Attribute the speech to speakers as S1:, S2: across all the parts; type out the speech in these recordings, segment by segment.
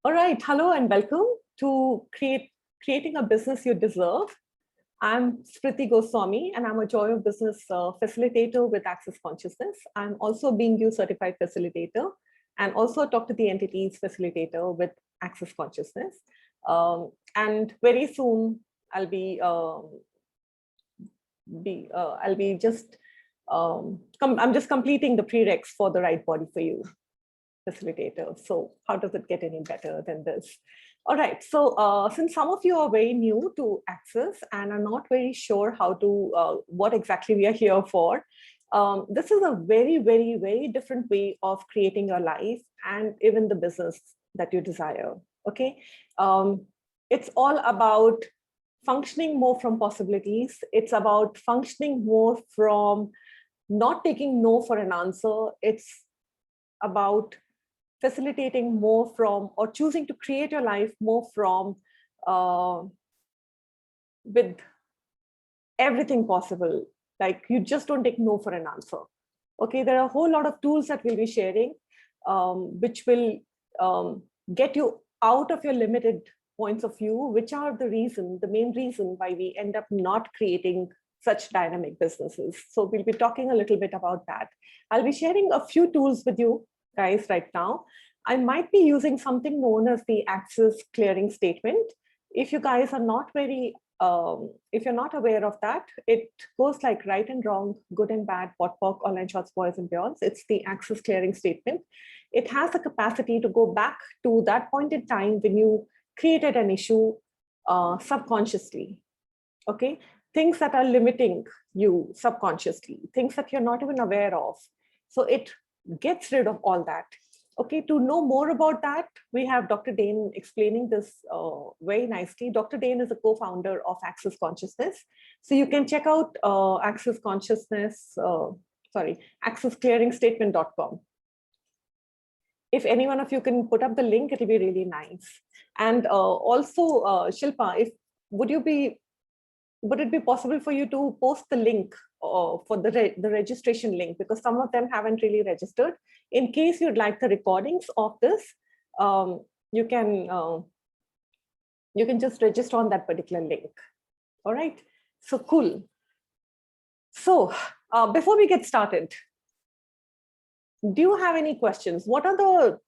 S1: All right, hello and welcome to Creating a Business You Deserve. I'm Smriti Goswami and I'm a Joy of Business facilitator with Access Consciousness. I'm also a Being You certified facilitator and also a Talk to the Entities facilitator with Access Consciousness. And very soon I'll be I'm just completing the prereqs for the Right Body for You facilitator. So how does it get any better than this? All right, so since some of you are very new to Access and are not very sure how to, what exactly we are here for, this is a very, very, very different way of creating your life and even the business that you desire, okay? It's all about functioning more from possibilities. It's about functioning more from not taking no for an answer. It's about facilitating more from, or choosing to create your life more from, with everything possible. Like you just don't take no for an answer. Okay, there are a whole lot of tools that we'll be sharing, which will get you out of your limited points of view, which are the main reason why we end up not creating such dynamic businesses. So we'll be talking a little bit about that. I'll be sharing a few tools with you guys right now. I might be using something known as the Access Clearing Statement. If you guys are not very, if you're not aware of that, it goes like right and wrong, good and bad, pot pock, online shots, boys and beyonds. It's the Access Clearing Statement. It has the capacity to go back to that point in time when you created an issue subconsciously, okay? Things that are limiting you subconsciously, things that you're not even aware of. So it gets rid of all that. Okay, to know more about that, we have Dr. Dane explaining this very nicely. Dr. Dane is a co-founder of Access Consciousness. So you can check out Access Consciousness, accessclearingstatement.com. If any one of you can put up the link, it'll be really nice. And also, Shilpa, would it be possible for you to post the link for the registration link, because some of them haven't really registered. In case you'd like the recordings of this, you can just register on that particular link. All right, so cool. So before we get started, do you have any questions? What are the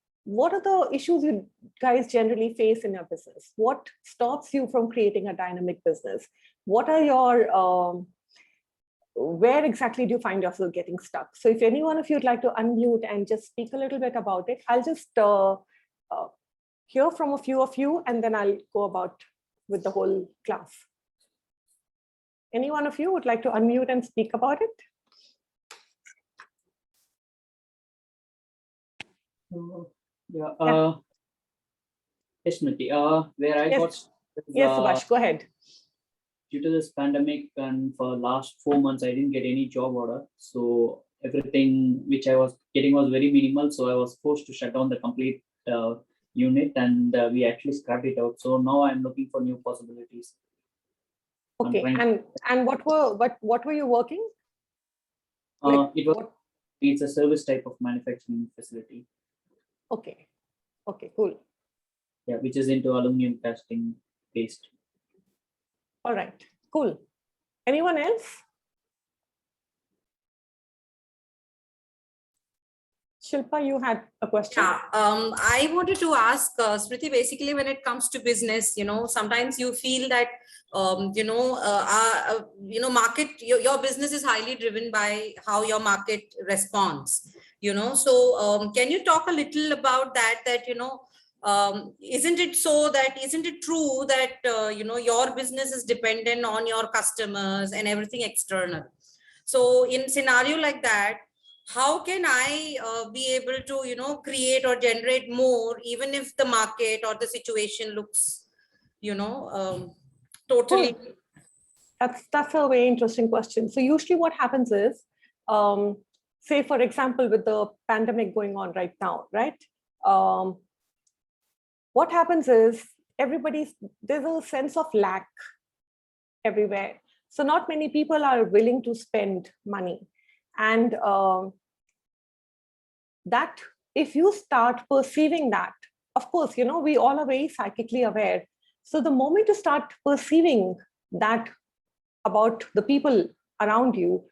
S1: issues you guys generally face in your business? What stops you from creating a dynamic business? What are your, where exactly do you find yourself getting stuck? So if any one of you would like to unmute and just speak a little bit about it, I'll just hear from a few of you and then I'll go about with the whole class. Any one of you would like to unmute and speak about it?
S2: Yes, Smriti, where I got...
S1: Yes, Subhash, go ahead.
S2: Due to this pandemic and for last 4 months, I didn't get any job order. So everything which I was getting was very minimal. So I was forced to shut down the complete unit and we actually scrapped it out. So now I'm looking for new possibilities.
S1: Okay, and what were you working?
S2: It's a service type of manufacturing facility.
S1: Okay, cool.
S2: Yeah, which is into aluminum casting based.
S1: All right, cool. Anyone else? Shilpa, you had a question.
S3: Yeah, I wanted to ask Smriti, basically when it comes to business, sometimes you feel that, market, your business is highly driven by how your market responds, so can you talk a little about that, isn't it true that, your business is dependent on your customers and everything external? So in scenario like that, how can I be able to, create or generate more, even if the market or the situation looks, totally.
S1: Cool. That's a very interesting question. So usually what happens is, say, for example, with the pandemic going on right now, right? What happens is there's a sense of lack everywhere. So not many people are willing to spend money. And that if you start perceiving that of course, we all are very psychically aware. So the moment you start perceiving that about the people around you,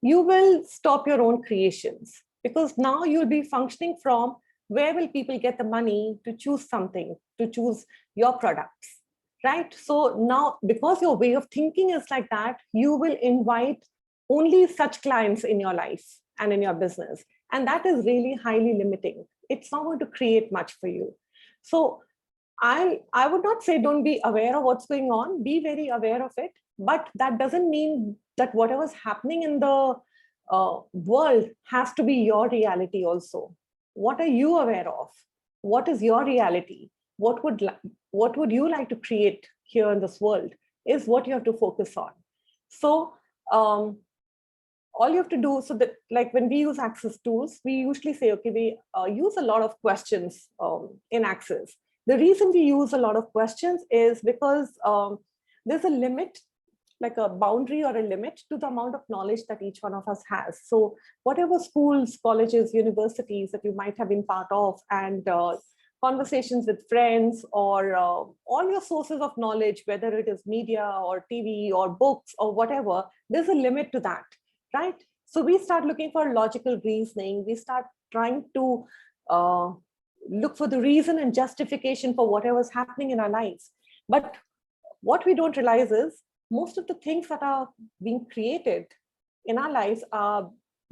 S1: you will stop your own creations, because now you'll be functioning from where will people get the money to choose something, to choose your products, right? So now, because your way of thinking is like that, you will invite only such clients in your life and in your business. And that is really highly limiting. It's not going to create much for you. So I would not say don't be aware of what's going on, be very aware of it, but that doesn't mean that whatever's happening in the world has to be your reality also. What are you aware of? What is your reality? What would you like to create here in this world is what you have to focus on. So all you have to do, so that like when we use Access tools, we usually say, okay, we use a lot of questions in Access. The reason we use a lot of questions is because there's a limit, like a boundary or a limit to the amount of knowledge that each one of us has. So whatever schools, colleges, universities that you might have been part of, and conversations with friends, or all your sources of knowledge, whether it is media or TV or books or whatever, there's a limit to that, right? So we start looking for logical reasoning. We start trying to look for the reason and justification for whatever's happening in our lives. But what we don't realize is most of the things that are being created in our lives are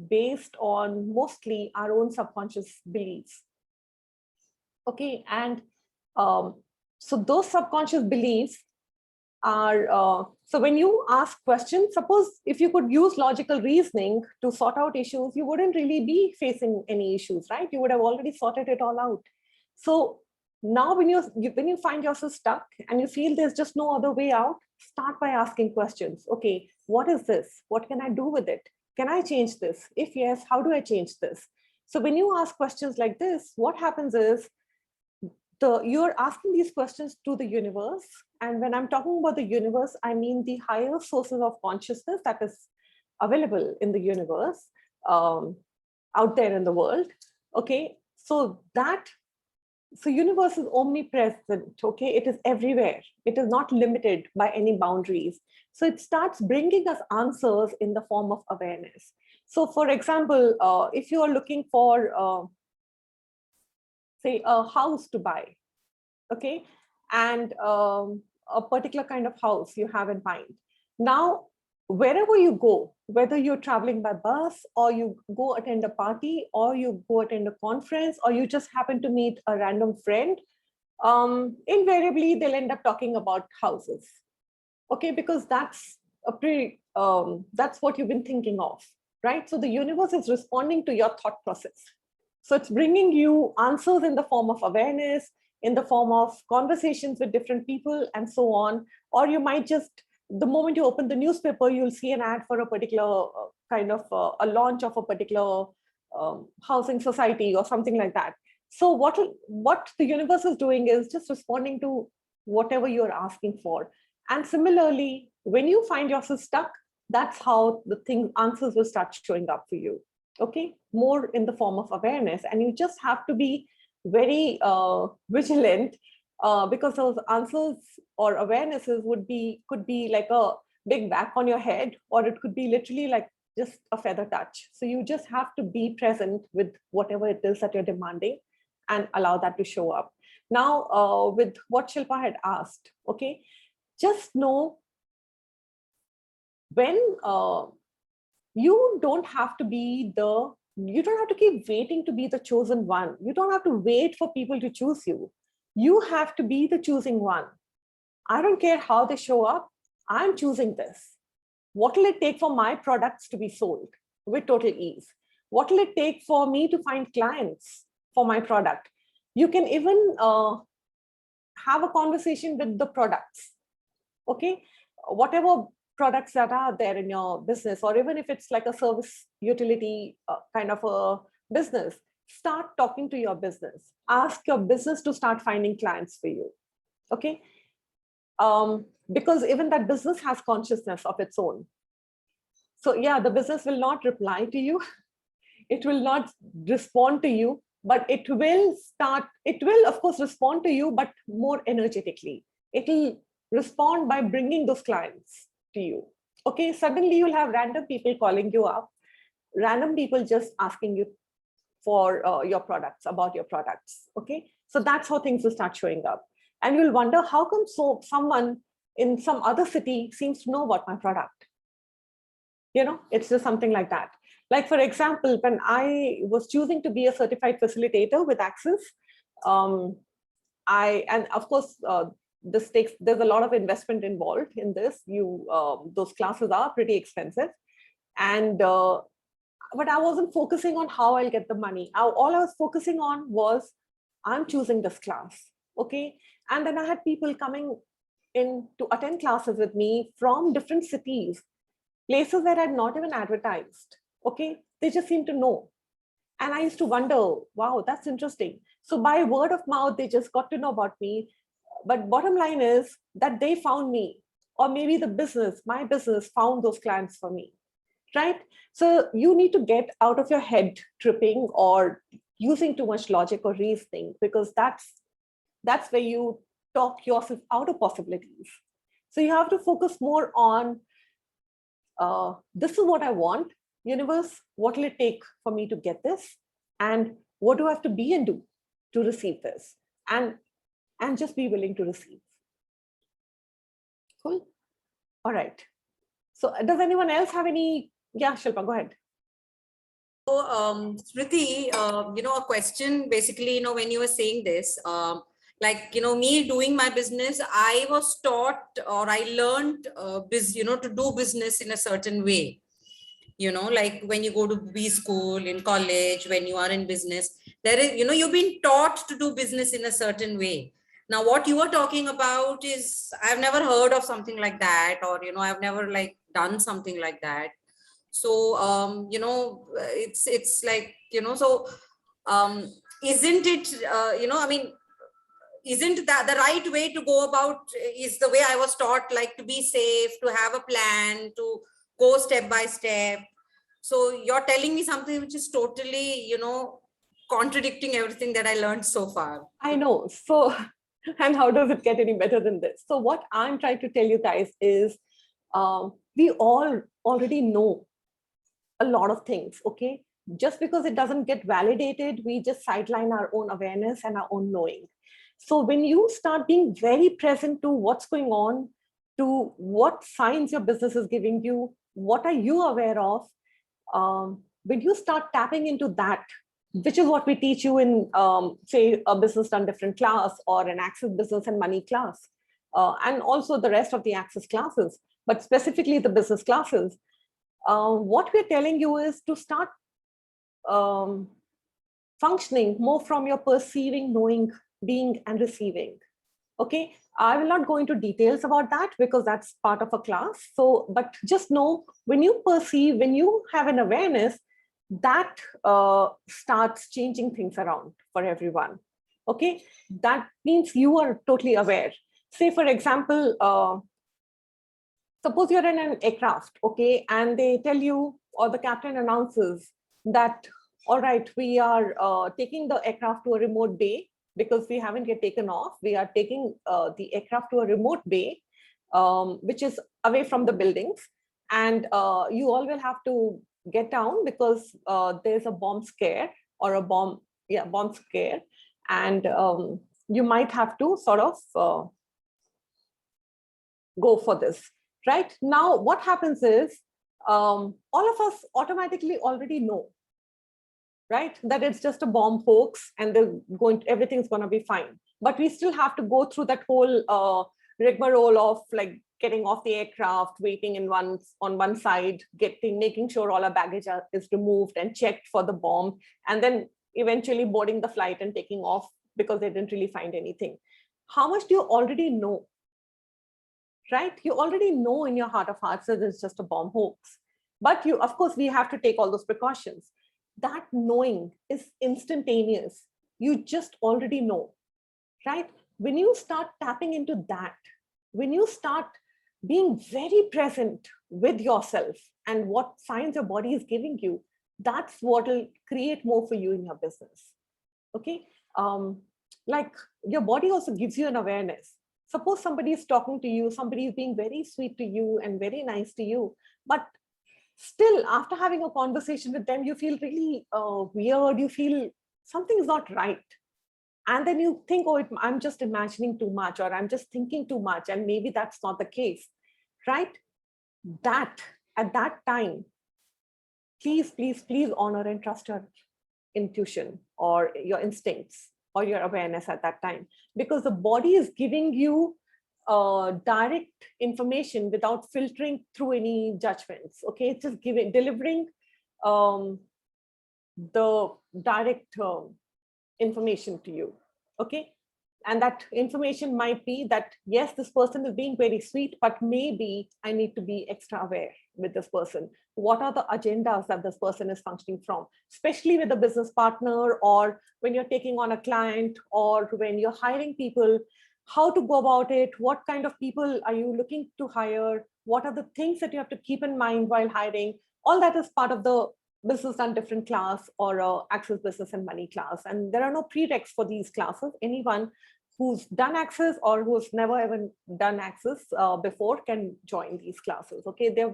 S1: based on mostly our own subconscious beliefs. Okay, and so those subconscious beliefs are, so when you ask questions, suppose if you could use logical reasoning to sort out issues, you wouldn't really be facing any issues, right? You would have already sorted it all out. So now when you find yourself stuck and you feel there's just no other way out, start by asking questions. Okay, what is this? What can I do with it? Can I change this? If yes, how do I change this? So when you ask questions like this, what happens is you're asking these questions to the universe. And when I'm talking about the universe, I mean the higher sources of consciousness that is available in the universe, out there in the world. Okay, so universe is omnipresent. Okay, it is everywhere. It is not limited by any boundaries. So it starts bringing us answers in the form of awareness. So for example, if you are looking for say a house to buy, okay, and a particular kind of house you have in mind. Now, wherever you go, whether you're traveling by bus, or you go attend a party, or you go attend a conference, or you just happen to meet a random friend, invariably they'll end up talking about houses. Okay, because that's that's what you've been thinking of, right? So the universe is responding to your thought process. So it's bringing you answers in the form of awareness, in the form of conversations with different people, and so on. Or you might just, the moment you open the newspaper, you'll see an ad for a particular kind of a launch of a particular housing society or something like that. So what the universe is doing is just responding to whatever you're asking for. And similarly, when you find yourself stuck, that's how the answers will start showing up for you. Okay, more in the form of awareness. And you just have to be very vigilant, because those answers or awarenesses could be like a big whack on your head, or it could be literally like just a feather touch. So you just have to be present with whatever it is that you're demanding and allow that to show up. Now, with what Shilpa had asked, okay, just know when you don't have to keep waiting to be the chosen one. You don't have to wait for people to choose you. You have to be the choosing one. I don't care how they show up. I'm choosing this. What will it take for my products to be sold with total ease? What will it take for me to find clients for my product? You can even have a conversation with the products. Okay, whatever products that are there in your business, or even if it's like a service utility kind of a business, start talking to your business. Ask your business to start finding clients for you. Okay, because even that business has consciousness of its own. So yeah, the business will not reply to you. It will not respond to you, but it will of course respond to you, but more energetically. It will respond by bringing those clients to you. Okay, suddenly you'll have random people calling you up, random people just asking you for your products, about your products. Okay, so that's how things will start showing up. And you'll wonder, how come someone in some other city seems to know about my product? It's just something like that. Like, for example, when I was choosing to be a certified facilitator with Access, and of course, there's a lot of investment involved in this. Those classes are pretty expensive. And but I wasn't focusing on how I'll get the money. All I was focusing on was, I'm choosing this class. Okay. And then I had people coming in to attend classes with me from different cities, places that I'd not even advertised. Okay. They just seemed to know. And I used to wonder, wow, that's interesting. So by word of mouth, they just got to know about me. But bottom line is that they found me, or maybe my business found those clients for me. Right? So you need to get out of your head tripping or using too much logic or reasoning, because that's where you talk yourself out of possibilities. So you have to focus more on, this is what I want, universe, what will it take for me to get this? And what do I have to be and do to receive this? And just be willing to receive. Cool. All right. So does anyone else have any? Yeah, Shilpa, go ahead.
S3: So, Smriti, a question basically, when you were saying this, me doing my business, I was taught, or I learned, to do business in a certain way. Like when you go to B school, in college, when you are in business, there is, you've been taught to do business in a certain way. Now, what you are talking about is, I've never heard of something like that, or, I've never done something like that. So, it's like, so, isn't it, isn't that the right way to go about, is the way I was taught, like to be safe, to have a plan, to go step by step. So you're telling me something which is totally, contradicting everything that I learned so far.
S1: I know. So, and how does it get any better than this? So what I'm trying to tell you guys is, we all already know a lot of things. Okay. Just because it doesn't get validated, we just sideline our own awareness and our own knowing. So when you start being very present to what's going on, to what signs your business is giving you, what are you aware of? When you start tapping into that, which is what we teach you in, say, a business done different class, or an Access business and money class, and also the rest of the Access classes, but specifically the business classes, what we're telling you is to start functioning more from your perceiving, knowing, being, and receiving. Okay, I will not go into details about that because that's part of a class. So, but just know, when you perceive, when you have an awareness, that starts changing things around for everyone. Okay, that means you are totally aware. Say, for example, suppose you're in an aircraft, okay, and they tell you, or the captain announces that, all right, we are taking the aircraft to a remote bay, because we haven't yet taken off. We are taking the aircraft to a remote bay, which is away from the buildings. And you all will have to get down because there's a bomb scare, or a bomb scare. And you might have to sort of go for this. Right now, what happens is, all of us automatically already know, right, that it's just a bomb hoax and everything's going to be fine. But we still have to go through that whole rigmarole of like getting off the aircraft, waiting on one side, making sure all our baggage is removed and checked for the bomb, and then eventually boarding the flight and taking off because they didn't really find anything. How much do you already know? Right? You already know in your heart of hearts that it's just a bomb hoax. But of course, we have to take all those precautions. That knowing is instantaneous. You just already know, right? When you start tapping into that, when you start being very present with yourself and what signs your body is giving you, that's what will create more for you in your business. Okay. Like your body also gives you an awareness. Suppose somebody is talking to you, somebody is being very sweet to you and very nice to you, but still after having a conversation with them, you feel really weird. You feel something is not right. And then you think, oh, I'm just imagining too much, or I'm just thinking too much. And maybe that's not the case, right? That at that time, please, please, please honor and trust your intuition or your instincts or your awareness at that time, because the body is giving you direct information without filtering through any judgments. Okay, it's just delivering the direct information to you. Okay, and that information might be that yes, this person is being very sweet, but maybe I need to be extra aware with this person. What are the agendas that this person is functioning from, especially with a business partner, or when you're taking on a client, or when you're hiring people? How to go about it? What kind of people are you looking to hire? What are the things that you have to keep in mind while hiring? All that is part of the business done different class, or Access Business and Money class. And there are no prereqs for these classes. Anyone who's done Access or who's never even done Access before can join these classes. Okay, they're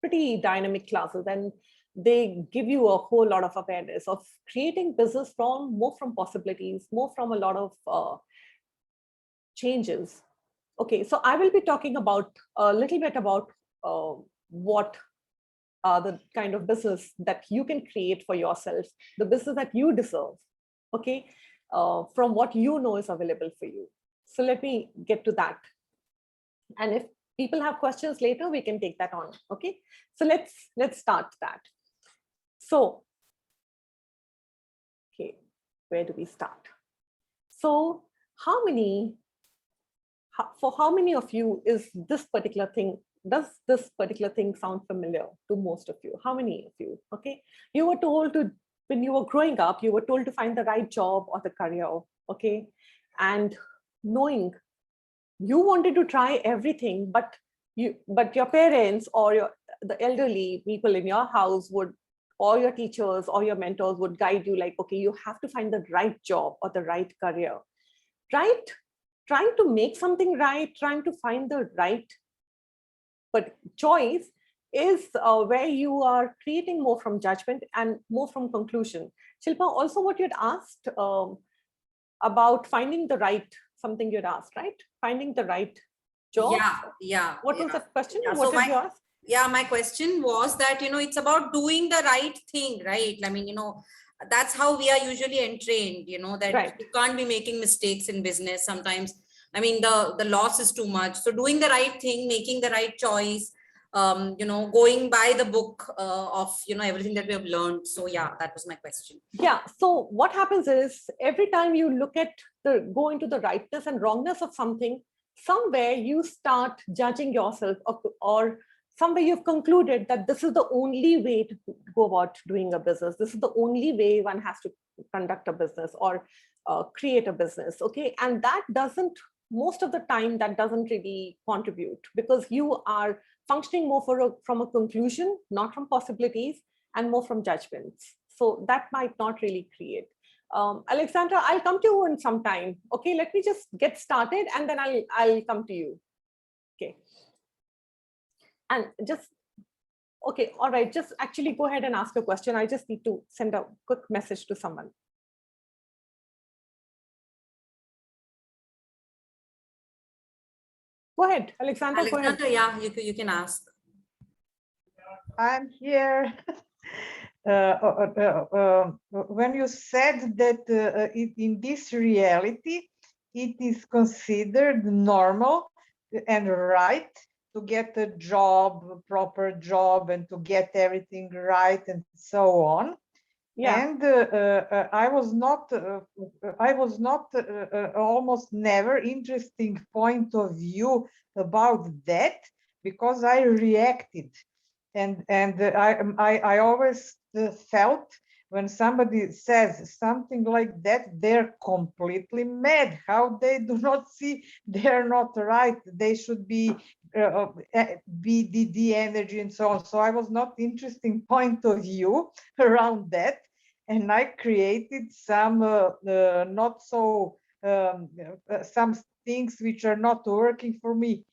S1: pretty dynamic classes, and they give you a whole lot of awareness of creating business more from possibilities, more from a lot of changes. Okay, so I will be talking about a little bit about what the kind of business that you can create for yourself, the business that you deserve, okay, from what you know is available for you. So let me get to that. And if people have questions later, we can take that on, okay? So let's start that. So, okay, where do we start? So for how many of you is this particular thing, does this particular thing sound familiar to most of you? How many of you? Okay, you were told to, when you were growing up, you were told to find the right job or the career, okay? And knowing you wanted to try everything, but your parents or the elderly people in your house would, or your teachers or your mentors would guide you like, okay, you have to find the right job or the right career, right? Trying to make something right, trying to find the right, but choice is where you are creating more from judgment and more from conclusion. Shilpa, also what you'd asked about finding the right, something you'd asked, right? Finding the right job.
S3: Yeah.
S1: What was that question?
S3: Yeah,
S1: What
S3: so
S1: did you ask?
S3: Yeah, my question was that, it's about doing the right thing, right? I mean, that's how we are usually entrained, that
S1: Right.
S3: you can't be making mistakes in business sometimes. I mean, the loss is too much. So doing the right thing, making the right choice, going by the book of, everything that we have learned. So yeah, that was my question.
S1: Yeah. So what happens is every time you look at go into the rightness and wrongness of something, somewhere you start judging yourself, or somewhere you've concluded that this is the only way to go about doing a business. This is the only way one has to conduct a business or create a business. Okay. And that doesn't, most of the time, that doesn't really contribute, because you are functioning more from a conclusion, not from possibilities, and more from judgments. So that might not really create. Alexandra, I'll come to you in some time. Okay, let me just get started and then I'll come to you. Okay. And just, okay, all right, just actually go ahead and ask a question. I just need to send a quick message to someone. Go ahead, Alexandra.
S3: Alexandra,
S1: go ahead.
S3: Yeah, you can ask.
S4: I'm here. When you said that in this reality, it is considered normal and right to get a job, a proper job, and to get everything right and so on. Yeah. And I was not almost never interesting point of view about that, because I reacted. And I always felt when somebody says something like that, they're completely mad. How they do not see they're not right. They should be BDD energy and so on. So I was not interesting point of view around that. and I created some not so some things which are not working for me.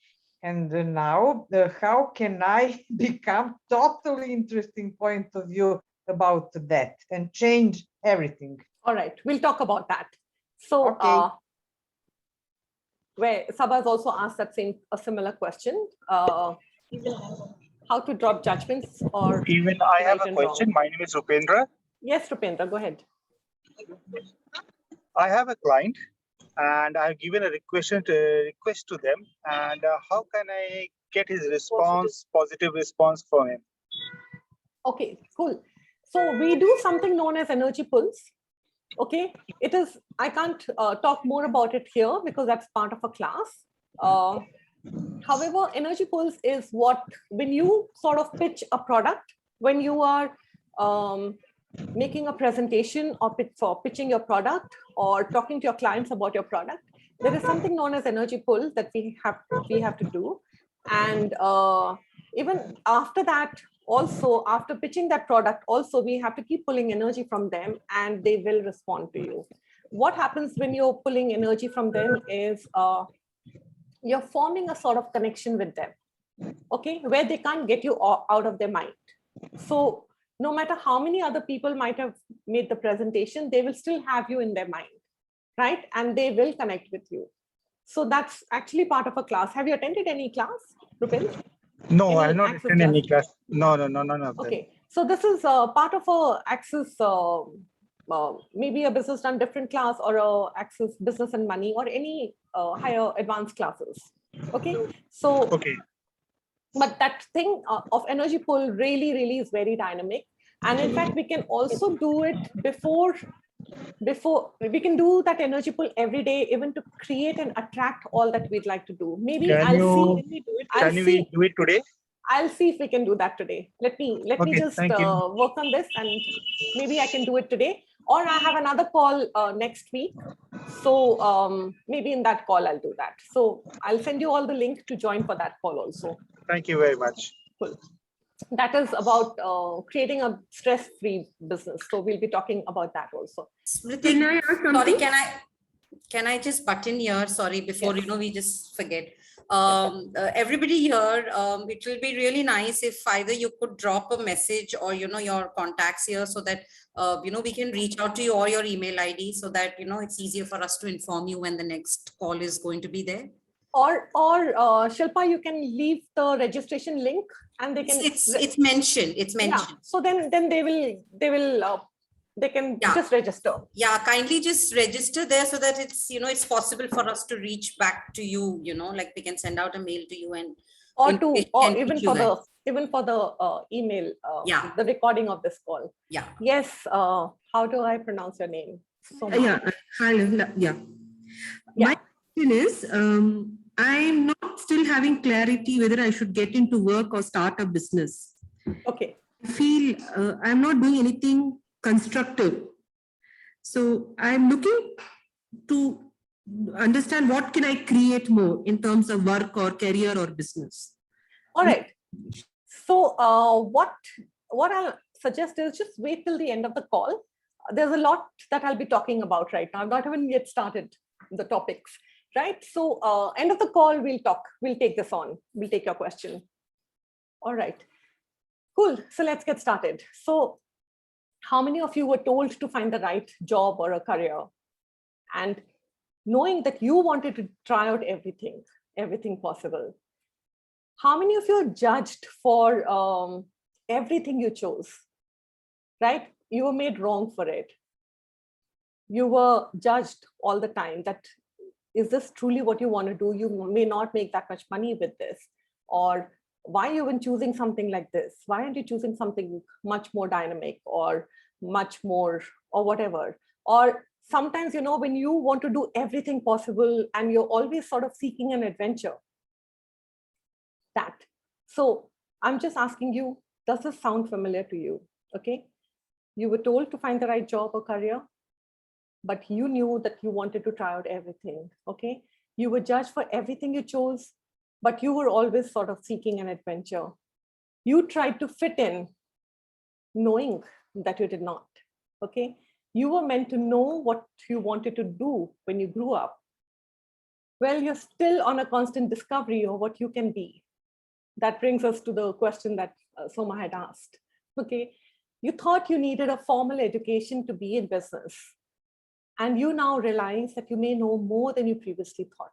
S4: And now, how can I become totally interesting point of view about that and change everything?
S1: All right, we'll talk about that. So,
S4: Okay.
S1: where Sabah has also asked that a similar question. How to drop judgments or
S5: Even I have
S1: right
S5: a
S1: and
S5: question.
S1: wrong.
S5: My name is Rupendra.
S1: Yes, Rupendra, go ahead.
S5: I have a client and I've given a request to them. And how can I get his response, positive response from him?
S1: Okay, cool. So we do something known as energy pulse. Okay, it is, I can't talk more about it here because that's part of a class. However, energy pulse is what, when you sort of pitch a product, when you are making a presentation or pitching your product or talking to your clients about your product, there is something known as energy pull that we have to do. And even after that, also after pitching that product, also we have to keep pulling energy from them and they will respond to you. What happens when you're pulling energy from them is you're forming a sort of connection with them, okay, where they can't get you out of their mind. So no matter how many other people might have made the presentation, they will still have you in their mind, right? And they will connect with you. So that's actually part of a class. Have you attended any class, Rupendra?
S5: No, I
S1: Any
S5: have not
S1: Access
S5: attended any
S1: class?
S5: class. No, none of them.
S1: Okay, so this is part of a Access, maybe a business done different class or a Access business and money or any higher advanced classes. Okay, so
S5: Okay.
S1: but that thing of energy pull really is very dynamic. And in fact, we can also do it before we can do that energy pull every day, even to create and attract all that we'd like to do. Maybe
S5: Can we do it today?
S1: I'll see if we can do that today. Let me
S5: Okay,
S1: just
S5: thank you.
S1: work on this, and maybe I can do it today, or I have another call next week. So maybe in that call I'll do that. So I'll send you all the link to join for that call also.
S5: Thank you very much.
S1: Cool. That is about creating a stress-free business. So we'll be talking about that also.
S3: Smriti,
S6: Can I ask something?
S3: sorry, can I just butt in here? Sorry, before
S1: Yes.
S3: we just forget. Everybody here, it will be really nice if either you could drop a message or your contacts here, so that we can reach out to you, or your email ID, so that it's easier for us to inform you when the next call is going to be there.
S1: Or Shilpa, you can leave the registration link, and they can.
S3: It's mentioned. It's mentioned.
S1: Yeah. So then they can
S3: Yeah.
S1: just register.
S3: Yeah, kindly just register there, so that it's it's possible for us to reach back to you. Like we can send out a mail to you, and
S1: Or
S3: can
S1: even
S3: reach you
S1: for the email.
S3: Yeah.
S1: The recording of this call.
S3: Yeah.
S1: Yes. How do I pronounce your name? So much.
S6: Yeah, hello. Yeah. My question is, I'm not still having clarity whether I should get into work or start a business.
S1: Okay.
S6: I feel I'm not doing anything constructive. So I'm looking to understand what can I create more in terms of work or career or business.
S1: All right. So what I'll suggest is just wait till the end of the call. There's a lot that I'll be talking about right now. I've not even yet started the topics, right? So end of the call, we'll talk. We'll take this on. We'll take your question. All right. Cool. So let's get started. So how many of you were told to find the right job or a career? And knowing that you wanted to try out everything possible. How many of you are judged for everything you chose, right? You were made wrong for it. You were judged all the time that, is this truly what you want to do? You may not make that much money with this. Or why are you even choosing something like this? Why aren't you choosing something much more dynamic or much more or whatever? Or sometimes, when you want to do everything possible and you're always sort of seeking an adventure. That. So I'm just asking you, does this sound familiar to you? Okay. You were told to find the right job or career, but you knew that you wanted to try out everything. Okay. You were judged for everything you chose, but you were always sort of seeking an adventure. You tried to fit in, knowing that you did not. Okay. You were meant to know what you wanted to do when you grew up. Well, you're still on a constant discovery of what you can be. That brings us to the question that Soma had asked. Okay. You thought you needed a formal education to be in business. And you now realize that you may know more than you previously thought.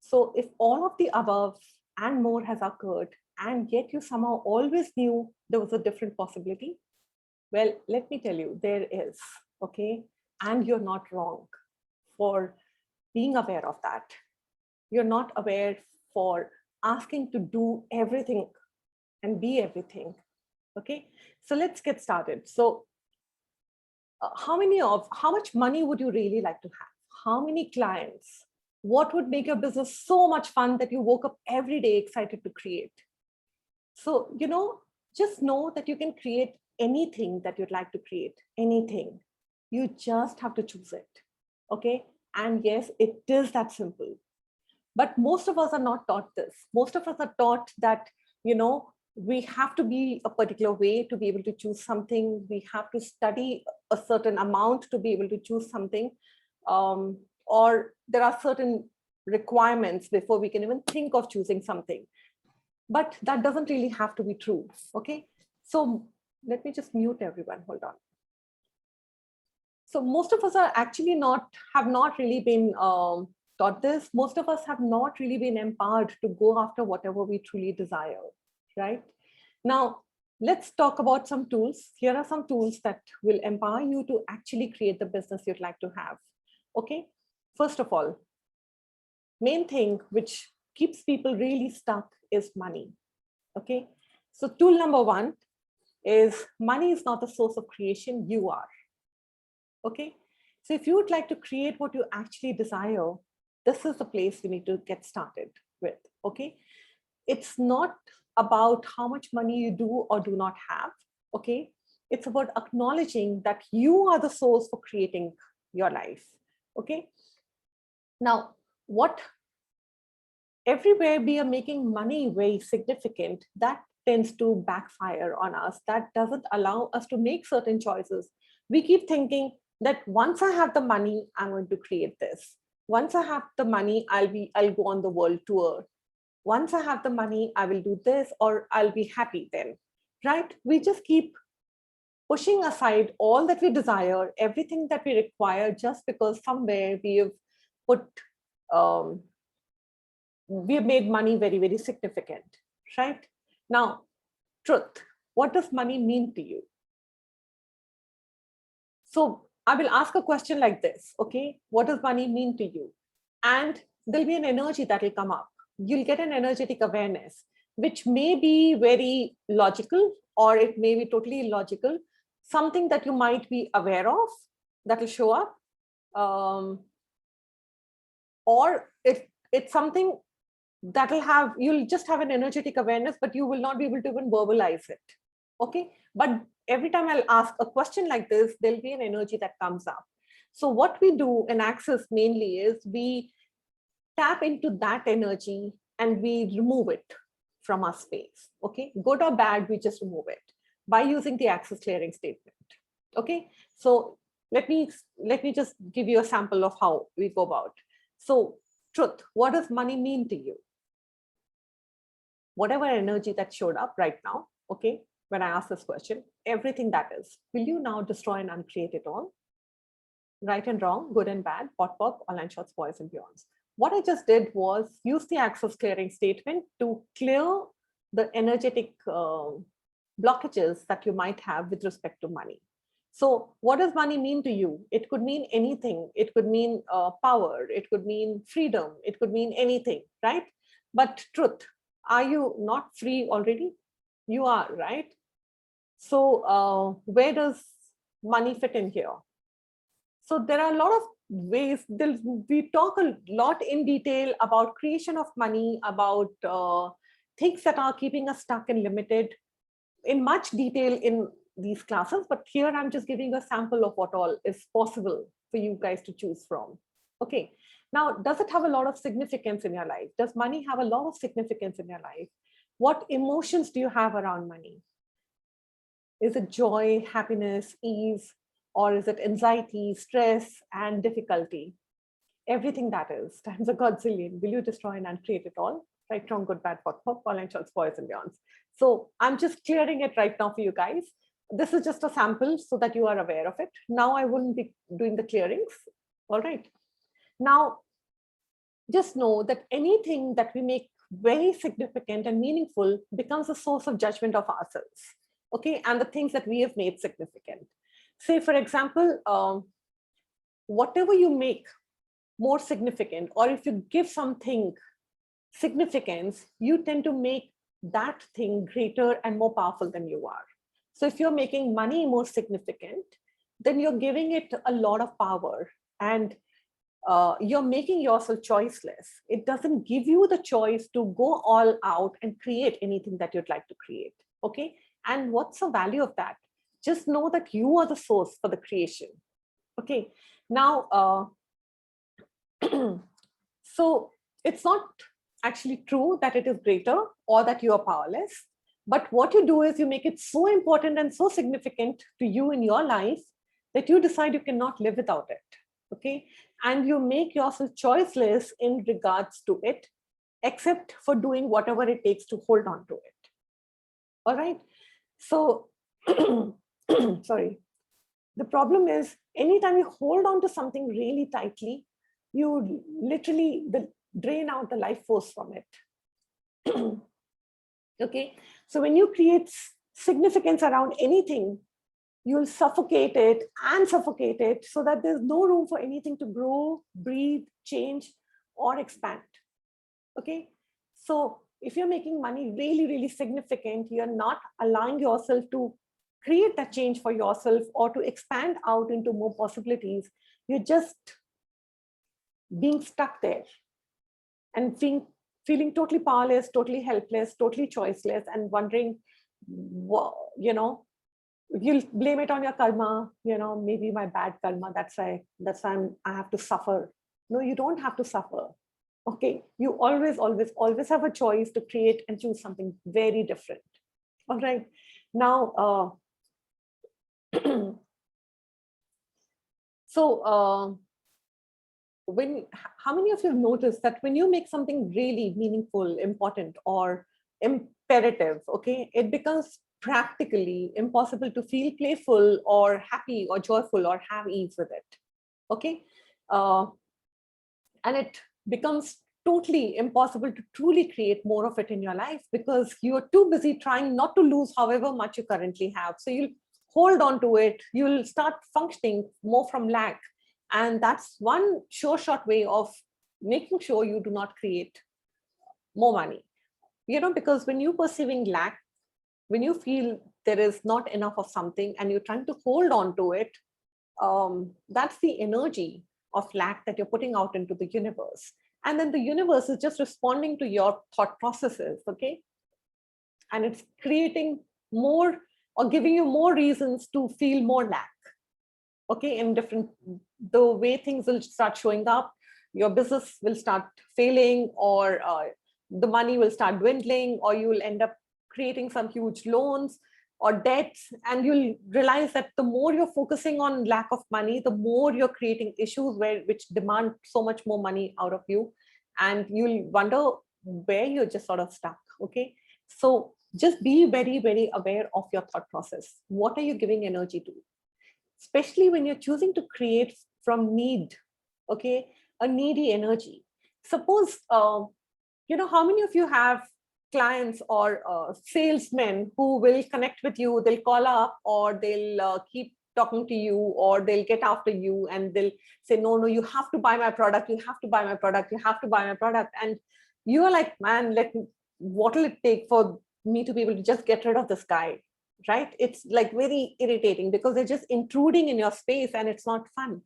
S1: So if all of the above and more has occurred, and yet you somehow always knew there was a different possibility, well, let me tell you, there is, okay? And you're not wrong for being aware of that. You're not aware for asking to do everything and be everything, okay? So let's get started. So how much money would you really like to have? How many clients? What would make your business so much fun that you woke up every day excited to create? So, just know that you can create anything that you'd like to create, anything. You just have to choose it, okay? And yes, it is that simple. But most of us are not taught this. Most of us are taught that, we have to be a particular way to be able to choose something. We have to study a certain amount to be able to choose something. Or there are certain requirements before we can even think of choosing something. But that doesn't really have to be true, okay? So let me just mute everyone, hold on. So most of us are actually have not really been taught this. Most of us have not really been empowered to go after whatever we truly desire, right? Now, let's talk about some tools. Here are some tools that will empower you to actually create the business you'd like to have, okay? First of all, main thing which keeps people really stuck is money, okay? So tool number one is money is not the source of creation, you are, okay? So if you would like to create what you actually desire, this is the place you need to get started with, okay? It's not about how much money you do or do not have, okay? It's about acknowledging that you are the source for creating your life, okay? Now, everywhere we are making money very significant, that tends to backfire on us. That doesn't allow us to make certain choices. We keep thinking that once I have the money, I'm going to create this. Once I have the money, I'll go on the world tour. Once I have the money, I will do this, or I'll be happy then, right? We just keep pushing aside all that we desire, everything that we require, just because somewhere we have we have made money very, very significant, right? Now, truth, what does money mean to you? So I will ask a question like this, okay? What does money mean to you? And there'll be an energy that will come up. You'll get an energetic awareness, which may be very logical, or it may be totally illogical, something that you might be aware of that will show up. Or it's something that you'll just have an energetic awareness, but you will not be able to even verbalize it, okay? But every time I'll ask a question like this, there'll be an energy that comes up. So what we do in Access mainly is we tap into that energy and we remove it from our space, okay? Good or bad, we just remove it by using the Access clearing statement, okay? So let me just give you a sample of how we go about. So truth, what does money mean to you? Whatever energy that showed up right now, okay, when I ask this question, everything that is, will you now destroy and uncreate it all? Right and wrong, good and bad, pot, online shots, boys and beyonds. What I just did was use the Access clearing statement to clear the energetic blockages that you might have with respect to money. So what does money mean to you? It could mean anything. It could mean power. It could mean freedom. It could mean anything, right? But truth, are you not free already? You are, right? So where does money fit in here? So there are a lot of ways. We talk a lot in detail about creation of money, about things that are keeping us stuck and limited in much detail in these classes, but here I'm just giving a sample of what all is possible for you guys to choose from. Okay, now, does it have a lot of significance in your life? Does money have a lot of significance in your life? What emotions do you have around money? Is it joy, happiness, ease, or is it anxiety, stress, and difficulty? Everything that is times a godzillion. Will you destroy and uncreate it all? Right, wrong, good, bad, what, Pauline Schultz, boys and beyonds. So I'm just clearing it right now for you guys. This is just a sample so that you are aware of it. Now I wouldn't be doing the clearings. All right. Now, just know that anything that we make very significant and meaningful becomes a source of judgment of ourselves. Okay, and the things that we have made significant. Say, for example, whatever you make more significant, or if you give something significance, you tend to make that thing greater and more powerful than you are. So if you're making money more significant, then you're giving it a lot of power, and you're making yourself choiceless. It doesn't give you the choice to go all out and create anything that you'd like to create. Okay. And what's the value of that? Just know that you are the source for the creation. Okay. Now, so it's not actually true that it is greater or that you are powerless. But what you do is you make it so important and so significant to you in your life that you decide you cannot live without it. Okay. And you make yourself choiceless in regards to it, except for doing whatever it takes to hold on to it. All right. So, sorry. The problem is anytime you hold on to something really tightly, you literally drain out the life force from it. Okay. So when you create significance around anything, you'll suffocate it so that there's no room for anything to grow, breathe, change, or expand. Okay. So if you're making money really, really significant, you're not allowing yourself to create that change for yourself or to expand out into more possibilities. You're just being stuck there and feeling totally powerless, totally helpless, totally choiceless, and wondering, you know, you'll blame it on your karma, you know, maybe my bad karma, that's why I have to suffer. No, you don't have to suffer. Okay, you always have a choice to create and choose something very different. All right. Now, so how many of you have noticed that when you make something really meaningful, important, or imperative, okay, it becomes practically impossible to feel playful or happy or joyful or have ease with it. Okay. And it becomes totally impossible to truly create more of it in your life because you're too busy trying not to lose however much you currently have. So you'll hold on to it. You'll start functioning more from lack. And that's one sure shot way of making sure you do not create more money. You know, because when you're perceiving lack, when you feel there is not enough of something and you're trying to hold on to it, that's the energy of lack that you're putting out into the universe. And then the universe is just responding to your thought processes, okay? And it's creating more or giving you more reasons to feel more lack, okay? In different, the way things will start showing up, your business will start failing, or the money will start dwindling, or you will end up creating some huge loans or debts, and you'll realize that the more you're focusing on lack of money, the more you're creating issues which demand so much more money out of you, and you'll wonder where you're just sort of stuck. Okay, so just be very, very aware of your thought process. What are you giving energy to? Especially when you're choosing to create from need, okay, a needy energy. Suppose, you know, how many of you have clients or salesmen who will connect with you, they'll call up, or they'll keep talking to you, or they'll get after you and they'll say, no, you have to buy my product, you have to buy my product, you have to buy my product. And you're like, man, what will it take for me to be able to just get rid of this guy, right? It's like very irritating because they're just intruding in your space and it's not fun.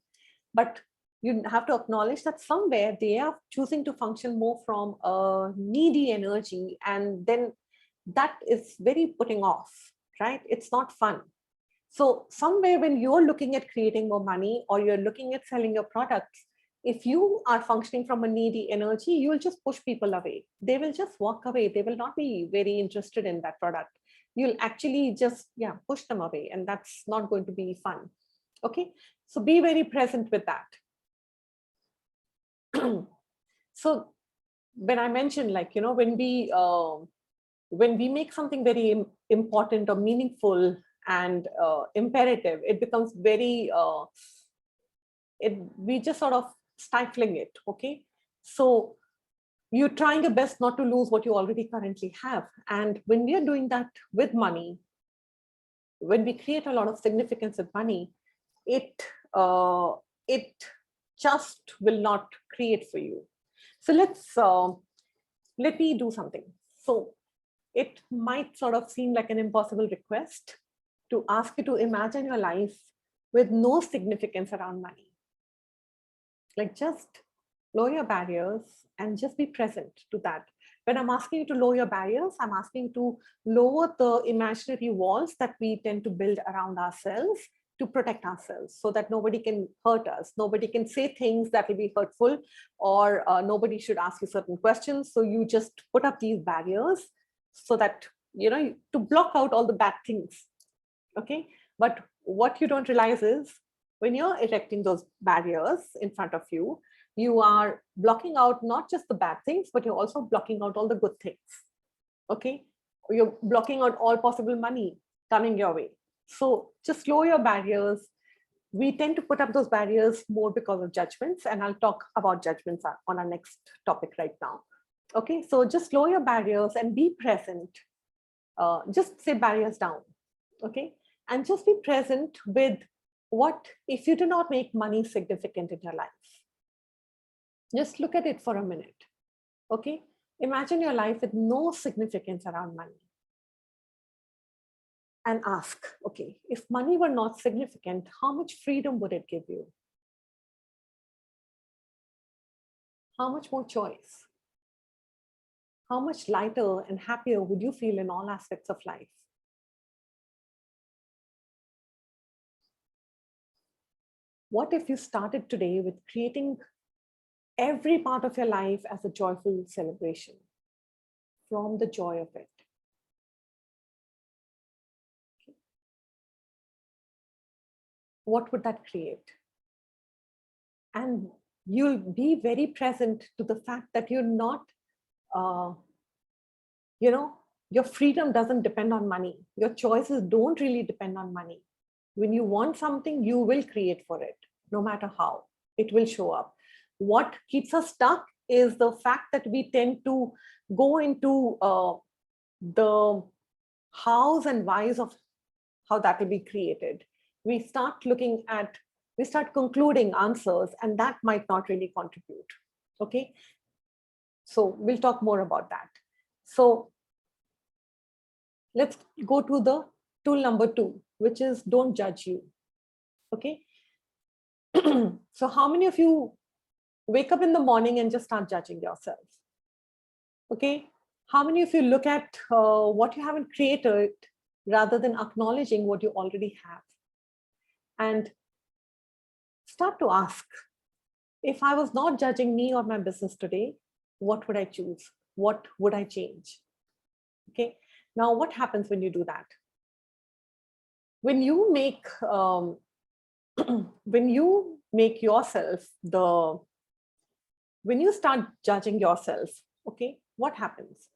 S1: But you have to acknowledge that somewhere they are choosing to function more from a needy energy, and then that is very putting off, right? It's not fun. So somewhere when you're looking at creating more money or you're looking at selling your products, if you are functioning from a needy energy, you'll just push people away. They will just walk away. They will not be very interested in that product. you'll actually just, push them away, and that's not going to be fun. Okay, so be very present with that. So when I mentioned, like, when we make something very important or meaningful and imperative, it becomes very, we just sort of stifling it. Okay, so you're trying your best not to lose what you already currently have. And when we are doing that with money, when we create a lot of significance with money, it just will not create for you. So let me do something. So it might sort of seem like an impossible request to ask you to imagine your life with no significance around money. Like, just lower your barriers and just be present to that. When I'm asking you to lower your barriers, I'm asking you to lower the imaginary walls that we tend to build around ourselves to protect ourselves, so that nobody can hurt us. Nobody can say things that will be hurtful, or nobody should ask you certain questions. So you just put up these barriers so that, to block out all the bad things. Okay, but what you don't realize is, when you're erecting those barriers in front of you, you are blocking out not just the bad things, but you're also blocking out all the good things. Okay, you're blocking out all possible money coming your way. So just lower your barriers. We tend to put up those barriers more because of judgments, and I'll talk about judgments on our next topic right now. Okay, so just lower your barriers and be present. Just say barriers down. Okay, and just be present with what if you do not make money significant in your life. Just look at it for a minute. Okay, imagine your life with no significance around money. And ask, okay, if money were not significant, how much freedom would it give you? How much more choice? How much lighter and happier would you feel in all aspects of life? What if you started today with creating every part of your life as a joyful celebration from the joy of it? What would that create? And you'll be very present to the fact that you're not, your freedom doesn't depend on money. Your choices don't really depend on money. When you want something, you will create for it, no matter how. It will show up. What keeps us stuck is the fact that we tend to go into the hows and whys of how that will be created. We start concluding answers, and that might not really contribute. Okay, so we'll talk more about that. So let's go to the tool number 2, which is don't judge you. Okay, so how many of you wake up in the morning and just start judging yourself? Okay, how many of you look at what you haven't created rather than acknowledging what you already have? And start to ask, if I was not judging me or my business today, what would I choose? What would I change? Okay, now what happens when you do that? When you make yourself when you start judging yourself, okay, what happens?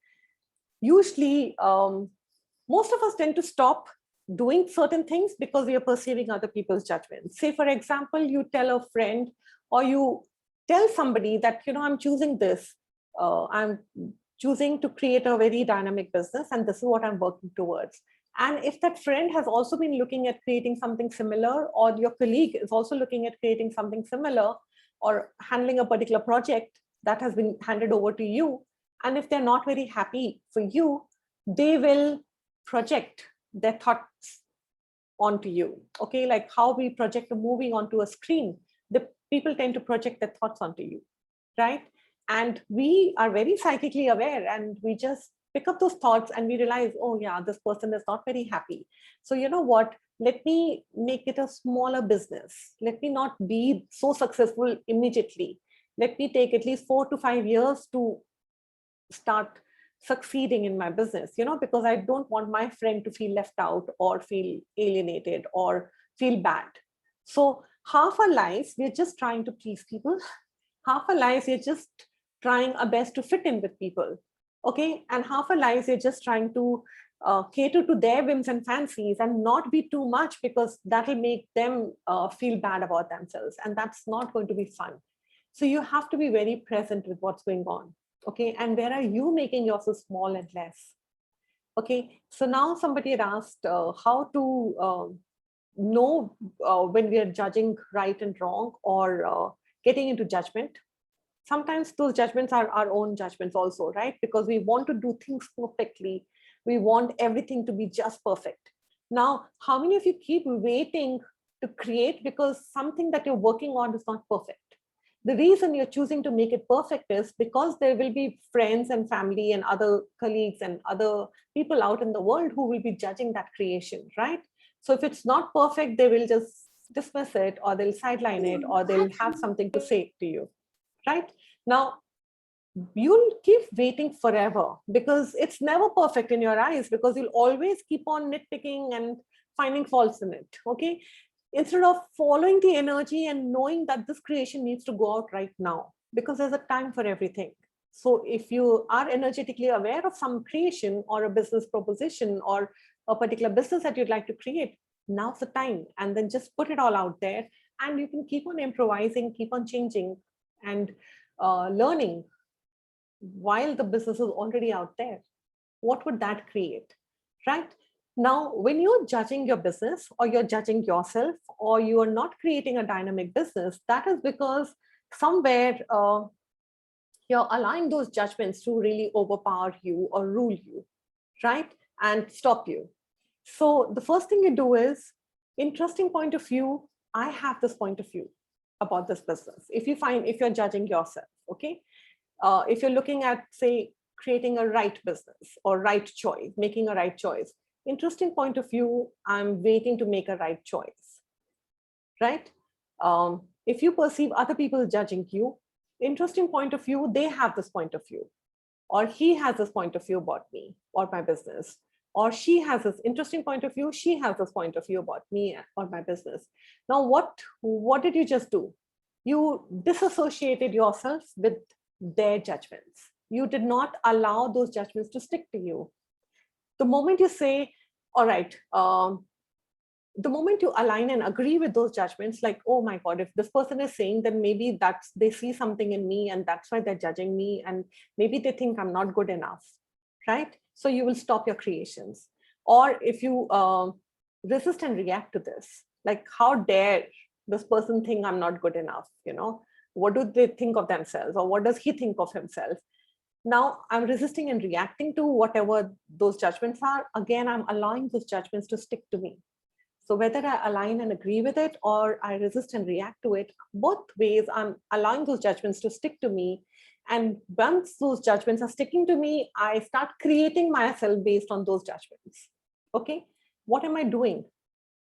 S1: Usually, most of us tend to stop doing certain things because we are perceiving other people's judgment. Say, for example, you tell a friend or you tell somebody that, I'm choosing this. I'm choosing to create a very dynamic business, and this is what I'm working towards. And if that friend has also been looking at creating something similar, or your colleague is also looking at creating something similar, or handling a particular project that has been handed over to you, and if they're not very happy for you, they will project their thoughts onto you. Okay, like how we project a movie onto a screen, the people tend to project their thoughts onto you, right? And we are very psychically aware, and we just pick up those thoughts and we realize, oh yeah, this person is not very happy. So you know what, let me make it a smaller business. Let me not be so successful immediately. Let me take at least 4 to 5 years to start succeeding in my business, because I don't want my friend to feel left out or feel alienated or feel bad. So half our lives, we're just trying to please people. Half our lives, we're just trying our best to fit in with people. Okay. And half our lives, we're just trying to cater to their whims and fancies and not be too much, because that'll make them feel bad about themselves. And that's not going to be fun. So you have to be very present with what's going on. Okay. And where are you making yourself small and less? Okay. So now somebody had asked how to know when we are judging right and wrong, or getting into judgment. Sometimes those judgments are our own judgments also, right? Because we want to do things perfectly. We want everything to be just perfect. Now, how many of you keep waiting to create because something that you're working on is not perfect? The reason you're choosing to make it perfect is because there will be friends and family and other colleagues and other people out in the world who will be judging that creation, right? So if it's not perfect, they will just dismiss it, or they'll sideline it, or they'll have something to say to you, right? Now, you'll keep waiting forever because it's never perfect in your eyes, because you'll always keep on nitpicking and finding faults in it, okay? Instead of following the energy and knowing that this creation needs to go out right now, because there's a time for everything. So if you are energetically aware of some creation or a business proposition or a particular business that you'd like to create, now's the time. And then just put it all out there, and you can keep on improvising, keep on changing and learning while the business is already out there. What would that create, right? Now, when you're judging your business, or you're judging yourself, or you are not creating a dynamic business, that is because somewhere you're allowing those judgments to really overpower you or rule you, right? And stop you. So the first thing you do is, interesting point of view, I have this point of view about this business. If you're judging yourself, okay? If you're looking at, say, creating a right business or right choice, making a right choice, interesting point of view, I'm waiting to make a right choice, right? If you perceive other people judging you, interesting point of view, they have this point of view, or he has this point of view about me or my business, or she has this interesting point of view, she has this point of view about me or my business. Now, what did you just do? You disassociated yourself with their judgments. You did not allow those judgments to stick to you. The moment you say, all right, the moment you align and agree with those judgments, like, oh my God, if this person is saying, then maybe they see something in me and that's why they're judging me, and maybe they think I'm not good enough, right? So you will stop your creations. Or if you resist and react to this, like, how dare this person think I'm not good enough, what do they think of themselves, or what does he think of himself? Now I'm resisting and reacting to whatever those judgments are. Again, I'm allowing those judgments to stick to me. So whether I align and agree with it, or I resist and react to it, both ways, I'm allowing those judgments to stick to me. And once those judgments are sticking to me, I start creating myself based on those judgments. Okay, what am I doing?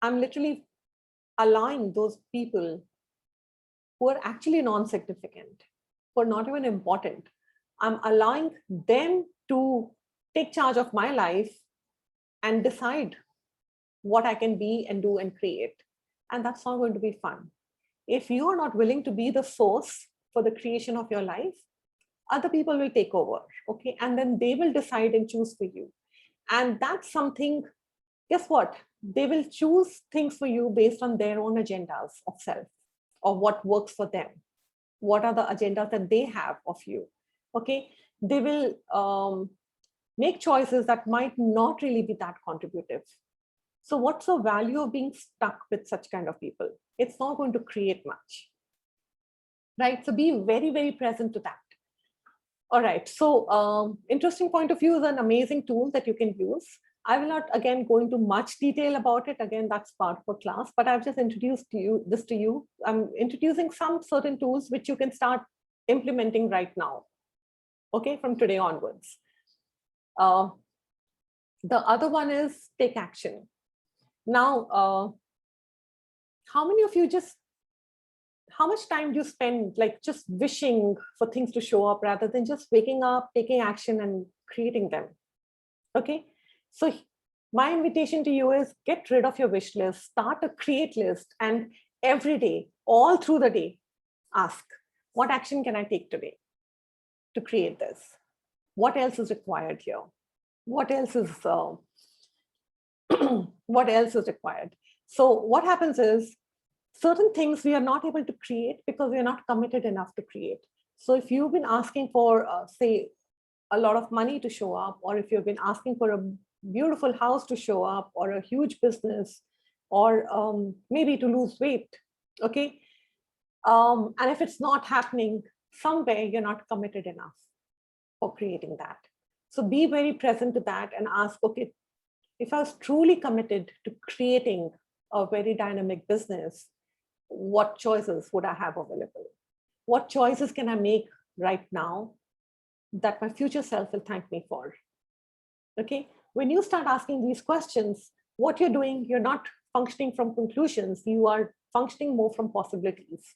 S1: I'm literally allowing those people who are actually non-significant, who are not even important, I'm allowing them to take charge of my life and decide what I can be and do and create. And that's not going to be fun. If you are not willing to be the source for the creation of your life, other people will take over, okay? And then they will decide and choose for you. And that's something, guess what? They will choose things for you based on their own agendas of self, or what works for them. What are the agendas that they have of you, okay? They will make choices that might not really be that contributive. So what's the value of being stuck with such kind of people? It's not going to create much, right? So be very, very present to that. All right, so interesting point of view is an amazing tool that you can use. I will not, again, go into much detail about it. Again, that's part of a class, but I've just introduced this to you. I'm introducing some certain tools which you can start implementing right now, okay, from today onwards. The other one is take action. Now, how many of you how much time do you spend like just wishing for things to show up rather than just waking up, taking action and creating them. Okay, so my invitation to you is get rid of your wish list, start a create list, and every day, all through the day, ask, what action can I take today to create this? What else is required here? What else is what else is required? So what happens is certain things we are not able to create because we are not committed enough to create. So if you've been asking for, say, a lot of money to show up, or if you've been asking for a beautiful house to show up, or a huge business, or maybe to lose weight, okay? And if it's not happening, somewhere you're not committed enough for creating that. So be very present to that and ask, okay, if I was truly committed to creating a very dynamic business, what choices would I have available? What choices can I make right now that my future self will thank me for? Okay, when you start asking these questions, what you're doing, you're not functioning from conclusions, you are functioning more from possibilities.